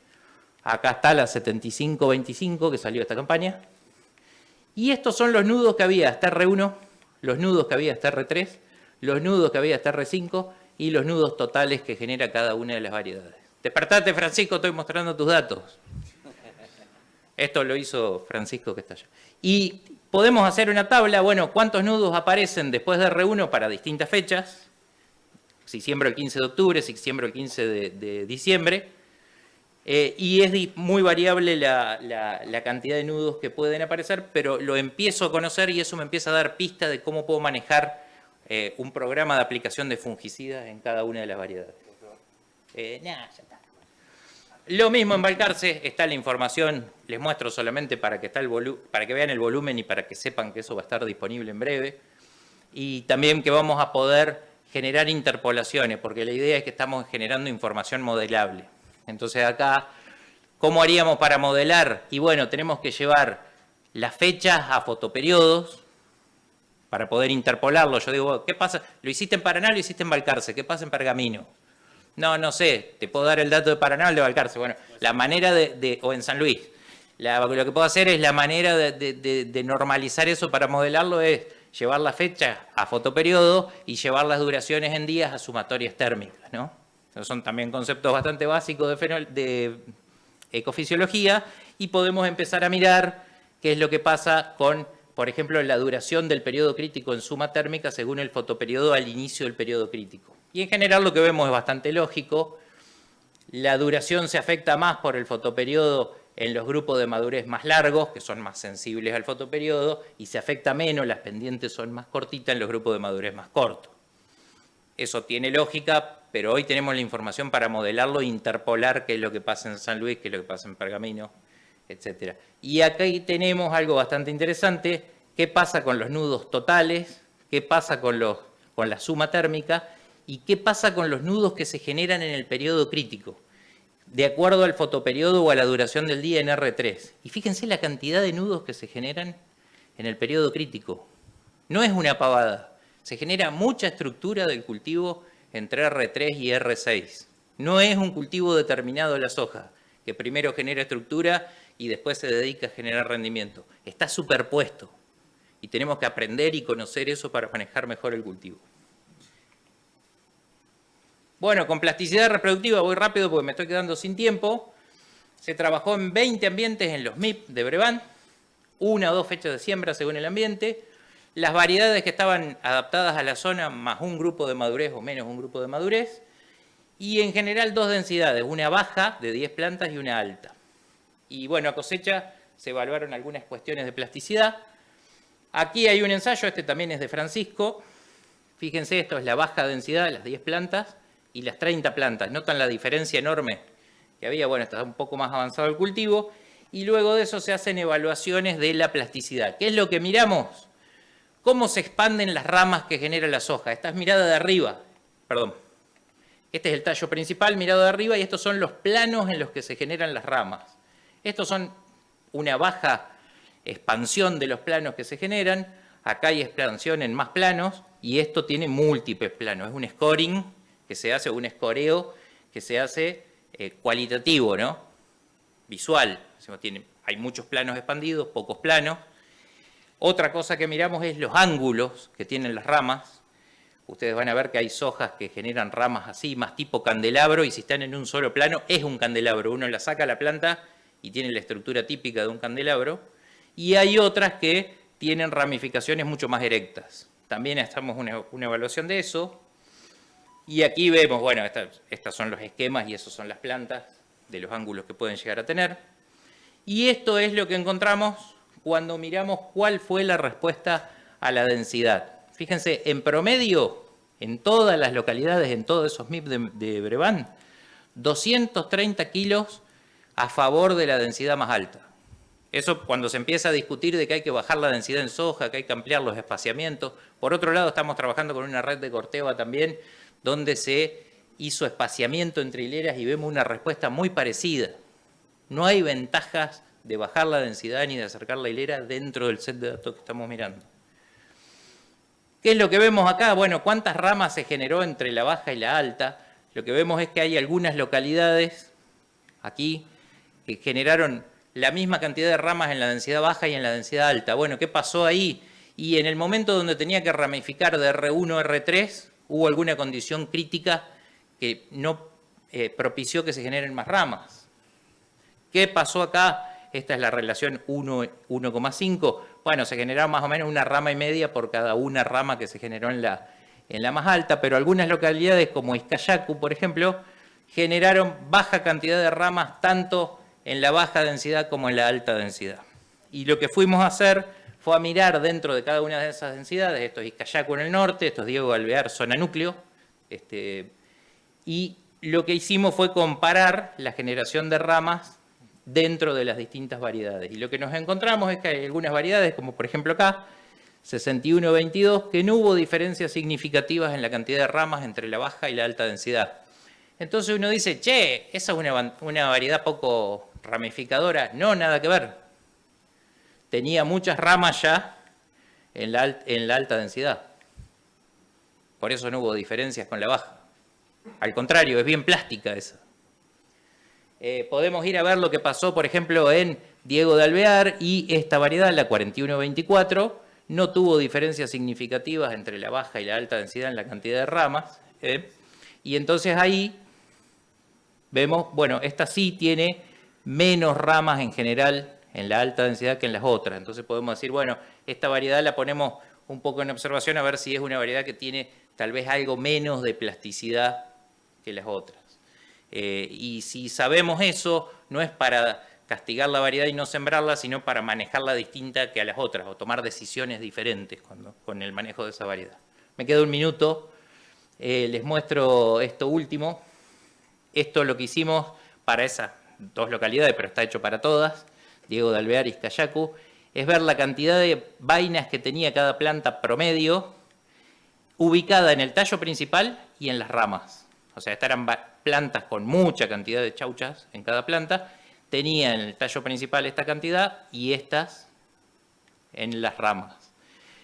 Acá está la 75-25 que salió esta campaña. Y estos son los nudos que había hasta R1, los nudos que había hasta R3, los nudos que había hasta R5 y los nudos totales que genera cada una de las variedades. Despertate, Francisco, estoy mostrando tus datos. Esto lo hizo Francisco que está allá. Y podemos hacer una tabla, bueno, cuántos nudos aparecen después de R1 para distintas fechas. Si siembro el 15 de octubre, si siembro el 15 de diciembre. Y es muy variable la cantidad de nudos que pueden aparecer, pero lo empiezo a conocer y eso me empieza a dar pista de cómo puedo manejar un programa de aplicación de fungicidas en cada una de las variedades. Ya está. Lo mismo en Balcarce, está la información, les muestro solamente para que vean el volumen y para que sepan que eso va a estar disponible en breve. Y también que vamos a poder generar interpolaciones, porque la idea es que estamos generando información modelable. Entonces acá, ¿cómo haríamos para modelar? Y bueno, tenemos que llevar las fechas a fotoperiodos para poder interpolarlo. Yo digo, ¿qué pasa? ¿Lo hiciste en Paraná, lo hiciste en Balcarce? ¿Qué pasa en Pergamino? No sé, te puedo dar el dato de Paraná o el de Balcarce. Bueno, la manera o en San Luis. Lo que puedo hacer es la manera de normalizar eso para modelarlo es llevar la fecha a fotoperiodo y llevar las duraciones en días a sumatorias térmicas, ¿no? Esos son también conceptos bastante básicos de ecofisiología y podemos empezar a mirar qué es lo que pasa con, por ejemplo, la duración del periodo crítico en suma térmica según el fotoperiodo al inicio del periodo crítico. Y en general lo que vemos es bastante lógico. La duración se afecta más por el fotoperiodo en los grupos de madurez más largos, que son más sensibles al fotoperiodo, y se afecta menos, las pendientes son más cortitas en los grupos de madurez más cortos. Eso tiene lógica, pero hoy tenemos la información para modelarlo e interpolar qué es lo que pasa en San Luis, qué es lo que pasa en Pergamino, etc. Y aquí tenemos algo bastante interesante, qué pasa con los nudos totales, qué pasa con la suma térmica y qué pasa con los nudos que se generan en el periodo crítico, de acuerdo al fotoperiodo o a la duración del día en R3. Y fíjense la cantidad de nudos que se generan en el periodo crítico. No es una pavada. Se genera mucha estructura del cultivo entre R3 y R6. No es un cultivo determinado la soja, que primero genera estructura y después se dedica a generar rendimiento. Está superpuesto y tenemos que aprender y conocer eso para manejar mejor el cultivo. Bueno, con plasticidad reproductiva voy rápido porque me estoy quedando sin tiempo. Se trabajó en 20 ambientes en los MIP de Brevant, 1 o 2 fechas de siembra según el ambiente. Las variedades que estaban adaptadas a la zona, más un grupo de madurez o menos un grupo de madurez. Y en general 2 densidades, una baja de 10 plantas y una alta. Y bueno, a cosecha se evaluaron algunas cuestiones de plasticidad. Aquí hay un ensayo, este también es de Francisco. Fíjense, esto es la baja densidad, las 10 plantas y las 30 plantas. ¿Notan la diferencia enorme que había? Bueno, está un poco más avanzado el cultivo. Y luego de eso se hacen evaluaciones de la plasticidad. ¿Qué es lo que miramos? Cómo se expanden las ramas que genera la soja. Esta es mirada de arriba, perdón. Este es el tallo principal mirado de arriba y estos son los planos en los que se generan las ramas. Estos son una baja expansión de los planos que se generan. Acá hay expansión en más planos y esto tiene múltiples planos. Es un scoring que se hace, un escoreo que se hace cualitativo, ¿no? Visual. Hay muchos planos expandidos, pocos planos. Otra cosa que miramos es los ángulos que tienen las ramas. Ustedes van a ver que hay sojas que generan ramas así, más tipo candelabro, y si están en un solo plano, es un candelabro. Uno la saca a la planta y tiene la estructura típica de un candelabro. Y hay otras que tienen ramificaciones mucho más erectas. También hacemos una evaluación de eso. Y aquí vemos, bueno, estos son los esquemas y esos son las plantas de los ángulos que pueden llegar a tener. Y esto es lo que encontramos cuando miramos cuál fue la respuesta a la densidad. Fíjense, en promedio, en todas las localidades, en todos esos MIP de Brevant, 230 kilos a favor de la densidad más alta. Eso cuando se empieza a discutir de que hay que bajar la densidad en soja, que hay que ampliar los espaciamientos. Por otro lado, estamos trabajando con una red de corteva también, donde se hizo espaciamiento entre hileras y vemos una respuesta muy parecida. No hay ventajas de bajar la densidad ni de acercar la hilera dentro del set de datos que estamos mirando. ¿Qué es lo que vemos acá? Bueno, ¿cuántas ramas se generó entre la baja y la alta? Lo que vemos es que hay algunas localidades aquí que generaron la misma cantidad de ramas en la densidad baja y en la densidad alta. Bueno, ¿qué pasó ahí? Y en el momento donde tenía que ramificar de R1 a R3, hubo alguna condición crítica que no propició que se generen más ramas. ¿Qué pasó acá? Esta es la relación 1,5. Bueno, se generó más o menos una rama y media por cada una rama que se generó en la más alta, pero algunas localidades como Izcallacu, por ejemplo, generaron baja cantidad de ramas tanto en la baja densidad como en la alta densidad. Y lo que fuimos a hacer fue a mirar dentro de cada una de esas densidades, esto es Izcallacu en el norte, esto es Diego de Alvear, zona núcleo, y lo que hicimos fue comparar la generación de ramas dentro de las distintas variedades. Y lo que nos encontramos es que hay algunas variedades, como por ejemplo acá, 61-22, que no hubo diferencias significativas en la cantidad de ramas entre la baja y la alta densidad. Entonces uno dice, che, esa es una variedad poco ramificadora. No, nada que ver. Tenía muchas ramas ya en la alta densidad. Por eso no hubo diferencias con la baja. Al contrario, es bien plástica esa. Podemos ir a ver lo que pasó, por ejemplo, en Diego de Alvear y esta variedad, la 41-24, no tuvo diferencias significativas entre la baja y la alta densidad en la cantidad de ramas. Y entonces ahí vemos, bueno, esta sí tiene menos ramas en general en la alta densidad que en las otras. Entonces podemos decir, bueno, esta variedad la ponemos un poco en observación a ver si es una variedad que tiene tal vez algo menos de plasticidad que las otras. Y si sabemos eso, no es para castigar la variedad y no sembrarla, sino para manejarla distinta que a las otras, o tomar decisiones diferentes con el manejo de esa variedad. Me queda un minuto, les muestro esto último. Esto es lo que hicimos para esas dos localidades, pero está hecho para todas, Diego de Alvear y Izcallacu, es ver la cantidad de vainas que tenía cada planta promedio, ubicada en el tallo principal y en las ramas. O sea, estas eran plantas con mucha cantidad de chauchas en cada planta, tenía en el tallo principal esta cantidad y estas en las ramas.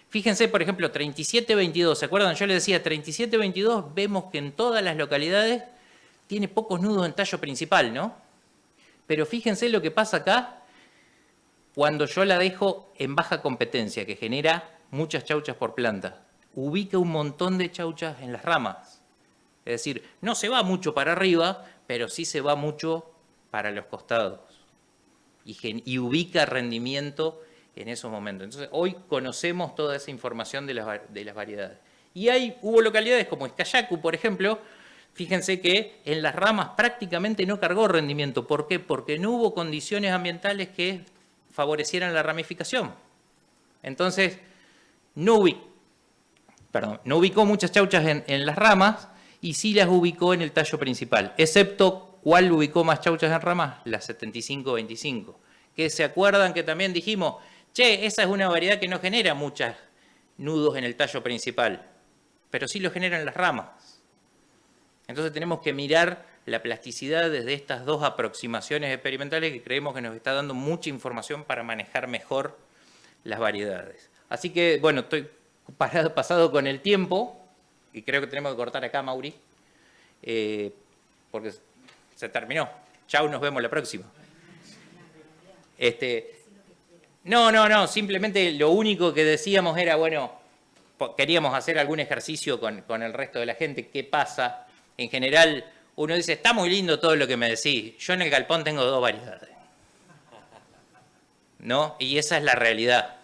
Fíjense, por ejemplo, 37-22, ¿se acuerdan? Yo les decía, 37-22 vemos que en todas las localidades tiene pocos nudos en tallo principal, ¿no? Pero fíjense lo que pasa acá, cuando yo la dejo en baja competencia, que genera muchas chauchas por planta, ubica un montón de chauchas en las ramas. Es decir, no se va mucho para arriba, pero sí se va mucho para los costados. Y ubica rendimiento en esos momentos. Entonces, hoy conocemos toda esa información de las variedades. Y hubo localidades como Escallacu, por ejemplo, fíjense que en las ramas prácticamente no cargó rendimiento. ¿Por qué? Porque no hubo condiciones ambientales que favorecieran la ramificación. Entonces, no ubicó muchas chauchas en las ramas y sí las ubicó en el tallo principal, excepto ¿cuál ubicó más chauchas en ramas? La 75-25. Que se acuerdan que también dijimos, che, esa es una variedad que no genera muchos nudos en el tallo principal, pero sí lo generan las ramas. Entonces tenemos que mirar la plasticidad desde estas dos aproximaciones experimentales que creemos que nos está dando mucha información para manejar mejor las variedades. Así que, bueno, estoy pasado con el tiempo y creo que tenemos que cortar acá, Mauri, porque se terminó. Chau, nos vemos la próxima. No, simplemente lo único que decíamos era, bueno, queríamos hacer algún ejercicio con el resto de la gente. ¿Qué pasa? En general, uno dice, está muy lindo todo lo que me decís. Yo en el galpón tengo 2 variedades. ¿No? Y esa es la realidad.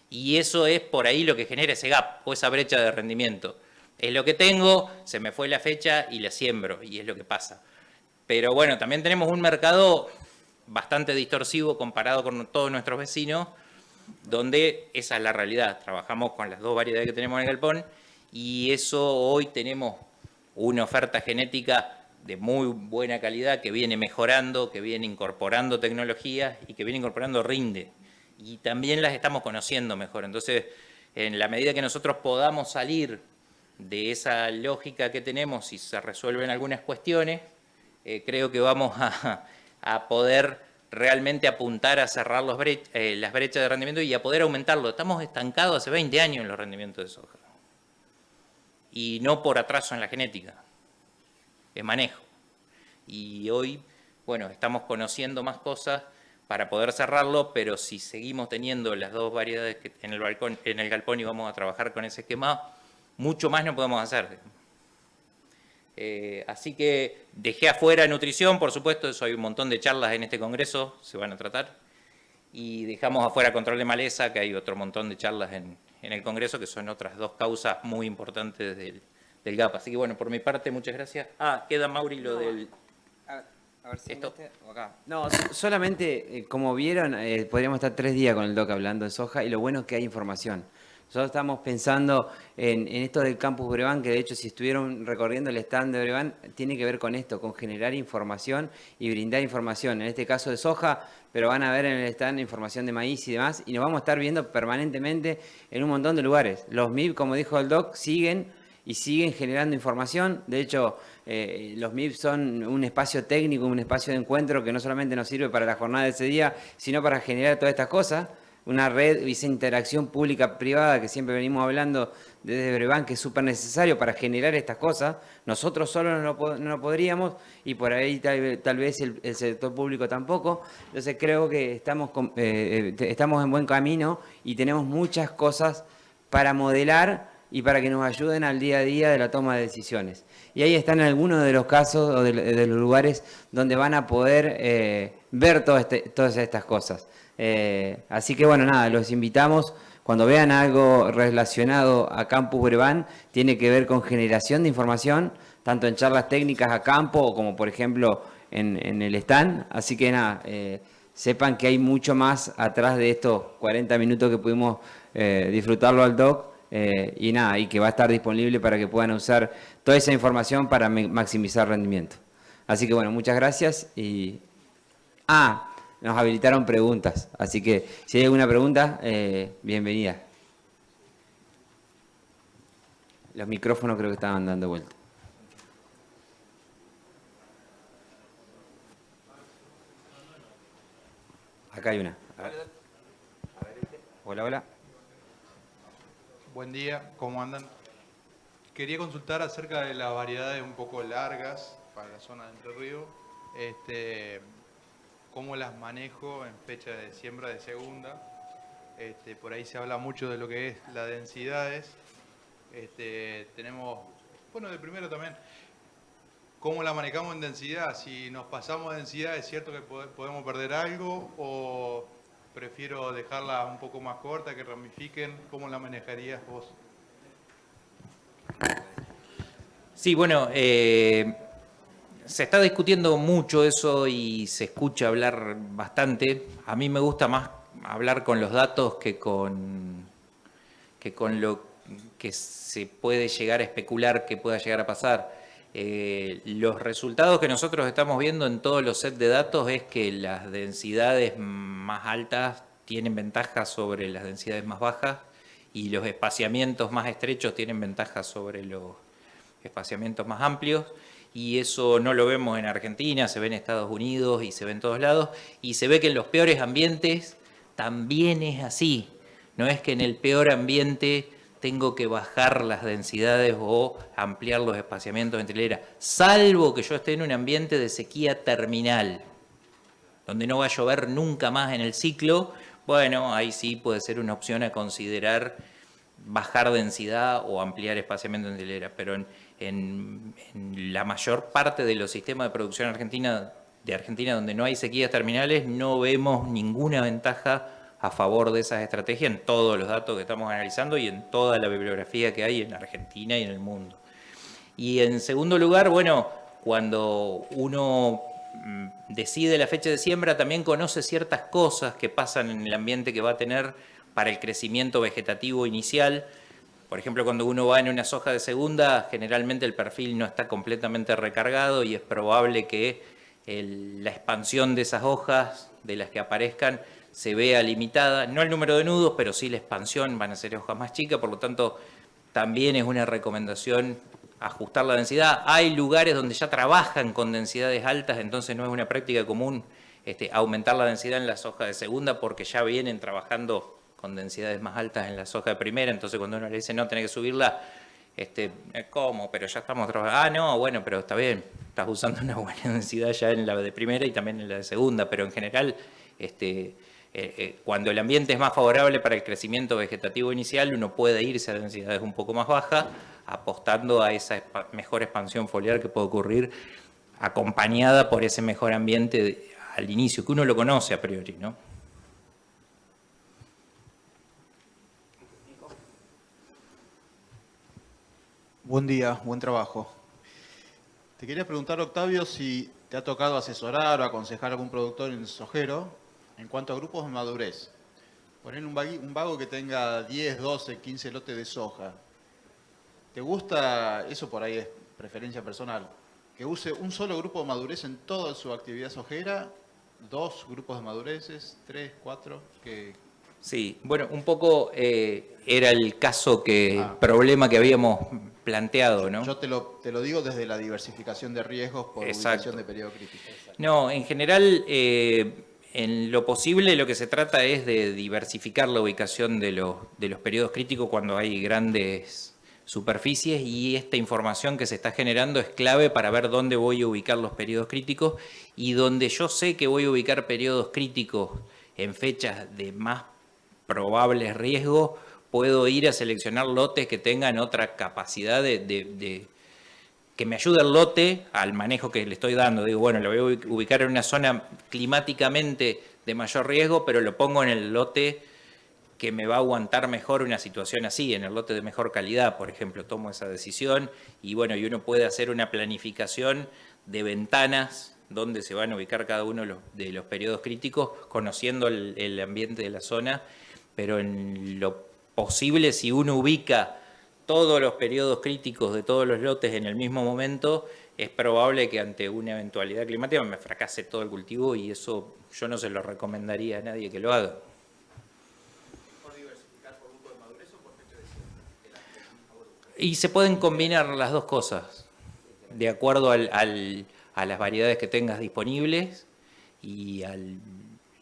Y eso es por ahí lo que genera ese gap o esa brecha de rendimiento. Es lo que tengo, se me fue la fecha y la siembro, y es lo que pasa. Pero bueno, también tenemos un mercado bastante distorsivo comparado con todos nuestros vecinos, donde esa es la realidad. Trabajamos con las 2 variedades que tenemos en el galpón y eso hoy tenemos una oferta genética de muy buena calidad que viene mejorando, que viene incorporando tecnologías y que viene incorporando rinde. Y también las estamos conociendo mejor. Entonces, en la medida que nosotros podamos salir de esa lógica que tenemos y se resuelven algunas cuestiones, creo que vamos a poder realmente apuntar a cerrar las brechas de rendimiento y a poder aumentarlo. Estamos estancados hace 20 años en los rendimientos de soja. Y no por atraso en la genética, es manejo. Y hoy, bueno, estamos conociendo más cosas para poder cerrarlo, pero si seguimos teniendo las 2 variedades que en el galpón y vamos a trabajar con ese esquema, mucho más no podemos hacer. Así que dejé afuera nutrición, por supuesto, eso hay un montón de charlas en este congreso, se van a tratar. Y dejamos afuera control de maleza, que hay otro montón de charlas en el congreso, que son otras 2 causas muy importantes del GAP. Así que bueno, por mi parte, muchas gracias. Queda Mauri lo del... A ver si ¿Esto? o acá. No, solamente, como vieron, podríamos estar 3 días con el doc hablando de soja y lo bueno es que hay información. Nosotros estamos pensando en esto del Campus Brevan, que de hecho si estuvieron recorriendo el stand de Brevan, tiene que ver con esto, con generar información y brindar información. En este caso de soja, pero van a ver en el stand información de maíz y demás, y nos vamos a estar viendo permanentemente en un montón de lugares. Los MIP, como dijo el doc, siguen generando información. De hecho, los MIP son un espacio técnico, un espacio de encuentro que no solamente nos sirve para la jornada de ese día, sino para generar todas estas cosas. Una red y esa interacción pública-privada que siempre venimos hablando desde Brevan, que es súper necesario para generar estas cosas. Nosotros solos no lo podríamos y por ahí tal vez el sector público tampoco. Entonces creo que estamos en buen camino y tenemos muchas cosas para modelar y para que nos ayuden al día a día de la toma de decisiones. Y ahí están algunos de los casos o de los lugares donde van a poder ver todas estas cosas. Así que bueno, nada, los invitamos, cuando vean algo relacionado a Campus Brevan, tiene que ver con generación de información, tanto en charlas técnicas a campo como por ejemplo en el stand. Así que nada, sepan que hay mucho más atrás de estos 40 minutos que pudimos disfrutarlo al doc. Y nada, y que va a estar disponible para que puedan usar toda esa información para maximizar rendimiento. Así que bueno, muchas gracias y... nos habilitaron preguntas, así que si hay alguna pregunta, bienvenida. Los micrófonos creo que estaban dando vuelta. Acá hay una. A ver. Hola, hola. Buen día, ¿cómo andan? Quería consultar acerca de las variedades un poco largas para la zona de Entre Ríos. cómo las manejo en fecha de siembra de segunda. Por ahí se habla mucho de lo que es las densidades. Tenemos, bueno, de primero también, ¿cómo la manejamos en densidad? Si nos pasamos de densidad, ¿es cierto que podemos perder algo? ¿O prefiero dejarla un poco más corta, que ramifiquen? ¿Cómo la manejarías vos? Sí, bueno, se está discutiendo mucho eso y se escucha hablar bastante. A mí me gusta más hablar con los datos que con lo que se puede llegar a especular que pueda llegar a pasar. Los resultados que nosotros estamos viendo en todos los sets de datos es que las densidades más altas tienen ventajas sobre las densidades más bajas y los espaciamientos más estrechos tienen ventajas sobre los espaciamientos más amplios, y eso no lo vemos en Argentina, se ve en Estados Unidos y se ve en todos lados, y se ve que en los peores ambientes también es así. No es que en el peor ambiente tengo que bajar las densidades o ampliar los espaciamientos entre hileras, salvo que yo esté en un ambiente de sequía terminal, donde no va a llover nunca más en el ciclo. Bueno, ahí sí puede ser una opción a considerar bajar densidad o ampliar espaciamiento entre hileras, pero en la mayor parte de los sistemas de producción de Argentina donde no hay sequías terminales, no vemos ninguna ventaja a favor de esas estrategias en todos los datos que estamos analizando y en toda la bibliografía que hay en Argentina y en el mundo. Y en segundo lugar, bueno, cuando uno decide la fecha de siembra, también conoce ciertas cosas que pasan en el ambiente que va a tener para el crecimiento vegetativo inicial. Por ejemplo, cuando uno va en una soja de segunda, generalmente el perfil no está completamente recargado y es probable que la expansión de esas hojas, de las que aparezcan, se vea limitada, no el número de nudos, pero sí la expansión, van a ser hojas más chicas, por lo tanto también es una recomendación ajustar la densidad. Hay lugares donde ya trabajan con densidades altas, entonces no es una práctica común aumentar la densidad en las hojas de segunda porque ya vienen trabajando con densidades más altas en la soja de primera, entonces cuando uno le dice no, tenés que subirla, ¿cómo? Pero ya estamos trabajando. Ah, no, bueno, pero está bien, estás usando una buena densidad ya en la de primera y también en la de segunda, pero en general, cuando el ambiente es más favorable para el crecimiento vegetativo inicial, uno puede irse a densidades un poco más bajas, apostando a esa mejor expansión foliar que puede ocurrir, acompañada por ese mejor ambiente al inicio, que uno lo conoce a priori, ¿no? Buen día, buen trabajo. Te quería preguntar, Octavio, si te ha tocado asesorar o aconsejar a algún productor en sojero en cuanto a grupos de madurez. Poner un vago que tenga 10, 12, 15 lotes de soja. ¿Te gusta, eso por ahí es preferencia personal, que use un solo grupo de madurez en toda su actividad sojera? ¿2 grupos de madureces? ¿3, 4? Sí, bueno, un poco era el problema que habíamos planteado, ¿no? Yo te lo digo desde la diversificación de riesgos por ubicación de periodo crítico. No, en general, en lo posible lo que se trata es de diversificar la ubicación de los periodos críticos cuando hay grandes superficies, y esta información que se está generando es clave para ver dónde voy a ubicar los periodos críticos, y donde yo sé que voy a ubicar periodos críticos en fechas de más probables riesgos, puedo ir a seleccionar lotes que tengan otra capacidad que me ayude el lote al manejo que le estoy dando. Digo, bueno, lo voy a ubicar en una zona climáticamente de mayor riesgo, pero lo pongo en el lote que me va a aguantar mejor una situación así, en el lote de mejor calidad, por ejemplo, tomo esa decisión, y bueno, y uno puede hacer una planificación de ventanas donde se van a ubicar cada uno de los periodos críticos, conociendo el ambiente de la zona, pero en lo posible, si uno ubica todos los periodos críticos de todos los lotes en el mismo momento, es probable que ante una eventualidad climática me fracase todo el cultivo, y eso yo no se lo recomendaría a nadie que lo haga. Y se pueden combinar las dos cosas, de acuerdo a las variedades que tengas disponibles y a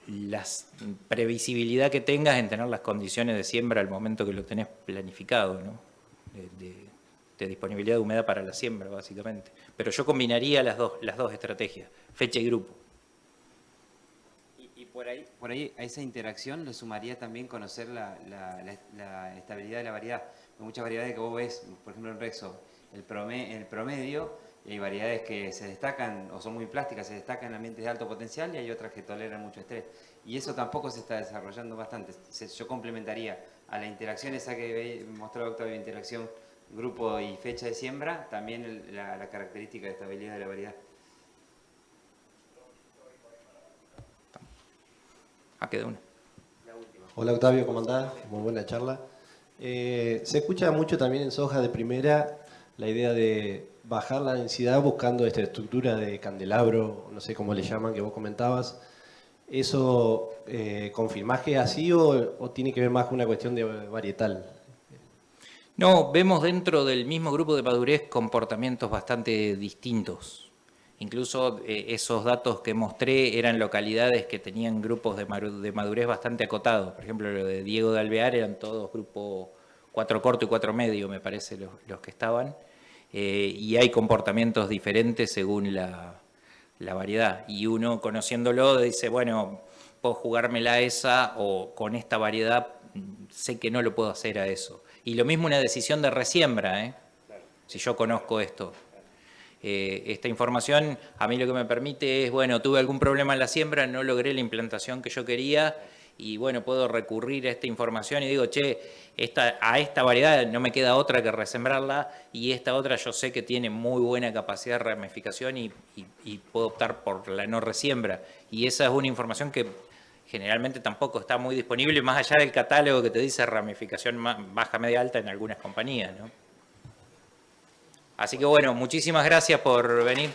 la previsibilidad que tengas en tener las condiciones de siembra al momento que lo tenés planificado, ¿no? De disponibilidad de humedad para la siembra, básicamente. Pero yo combinaría las dos estrategias, fecha y grupo. Por ahí a esa interacción le sumaría también conocer la estabilidad de la variedad. Hay muchas variedades que vos ves, por ejemplo en Rexo, el promedio, y hay variedades que se destacan o son muy plásticas, se destacan en ambientes de alto potencial, y hay otras que toleran mucho estrés. Y eso tampoco se está desarrollando bastante. Yo complementaría a la interacción esa que mostró Octavio, interacción grupo y fecha de siembra, también la característica de estabilidad de la variedad. Queda una. Hola Octavio, ¿cómo andás? Muy buena charla. Se escucha mucho también en soja de primera la idea de bajar la densidad buscando esta estructura de candelabro, no sé cómo le llaman, que vos comentabas. ¿Eso confirmás que es así o tiene que ver más con una cuestión de varietal? No, vemos dentro del mismo grupo de madurez comportamientos bastante distintos. Incluso esos datos que mostré eran localidades que tenían grupos de madurez bastante acotados. Por ejemplo, lo de Diego de Alvear eran todos grupos 4 corto y 4 medio, me parece, los que estaban. Y hay comportamientos diferentes según la variedad. Y uno, conociéndolo, dice, bueno, puedo jugármela a esa o con esta variedad sé que no lo puedo hacer a eso. Y lo mismo una decisión de resiembra, ¿eh? Si yo conozco esto. Esta información a mí lo que me permite es, bueno, tuve algún problema en la siembra, no logré la implantación que yo quería y bueno, puedo recurrir a esta información y digo, che, a esta variedad no me queda otra que resembrarla y esta otra yo sé que tiene muy buena capacidad de ramificación y puedo optar por la no resiembra. Y esa es una información que generalmente tampoco está muy disponible, más allá del catálogo que te dice ramificación baja, media, alta en algunas compañías, ¿no? Así que bueno, muchísimas gracias por venir.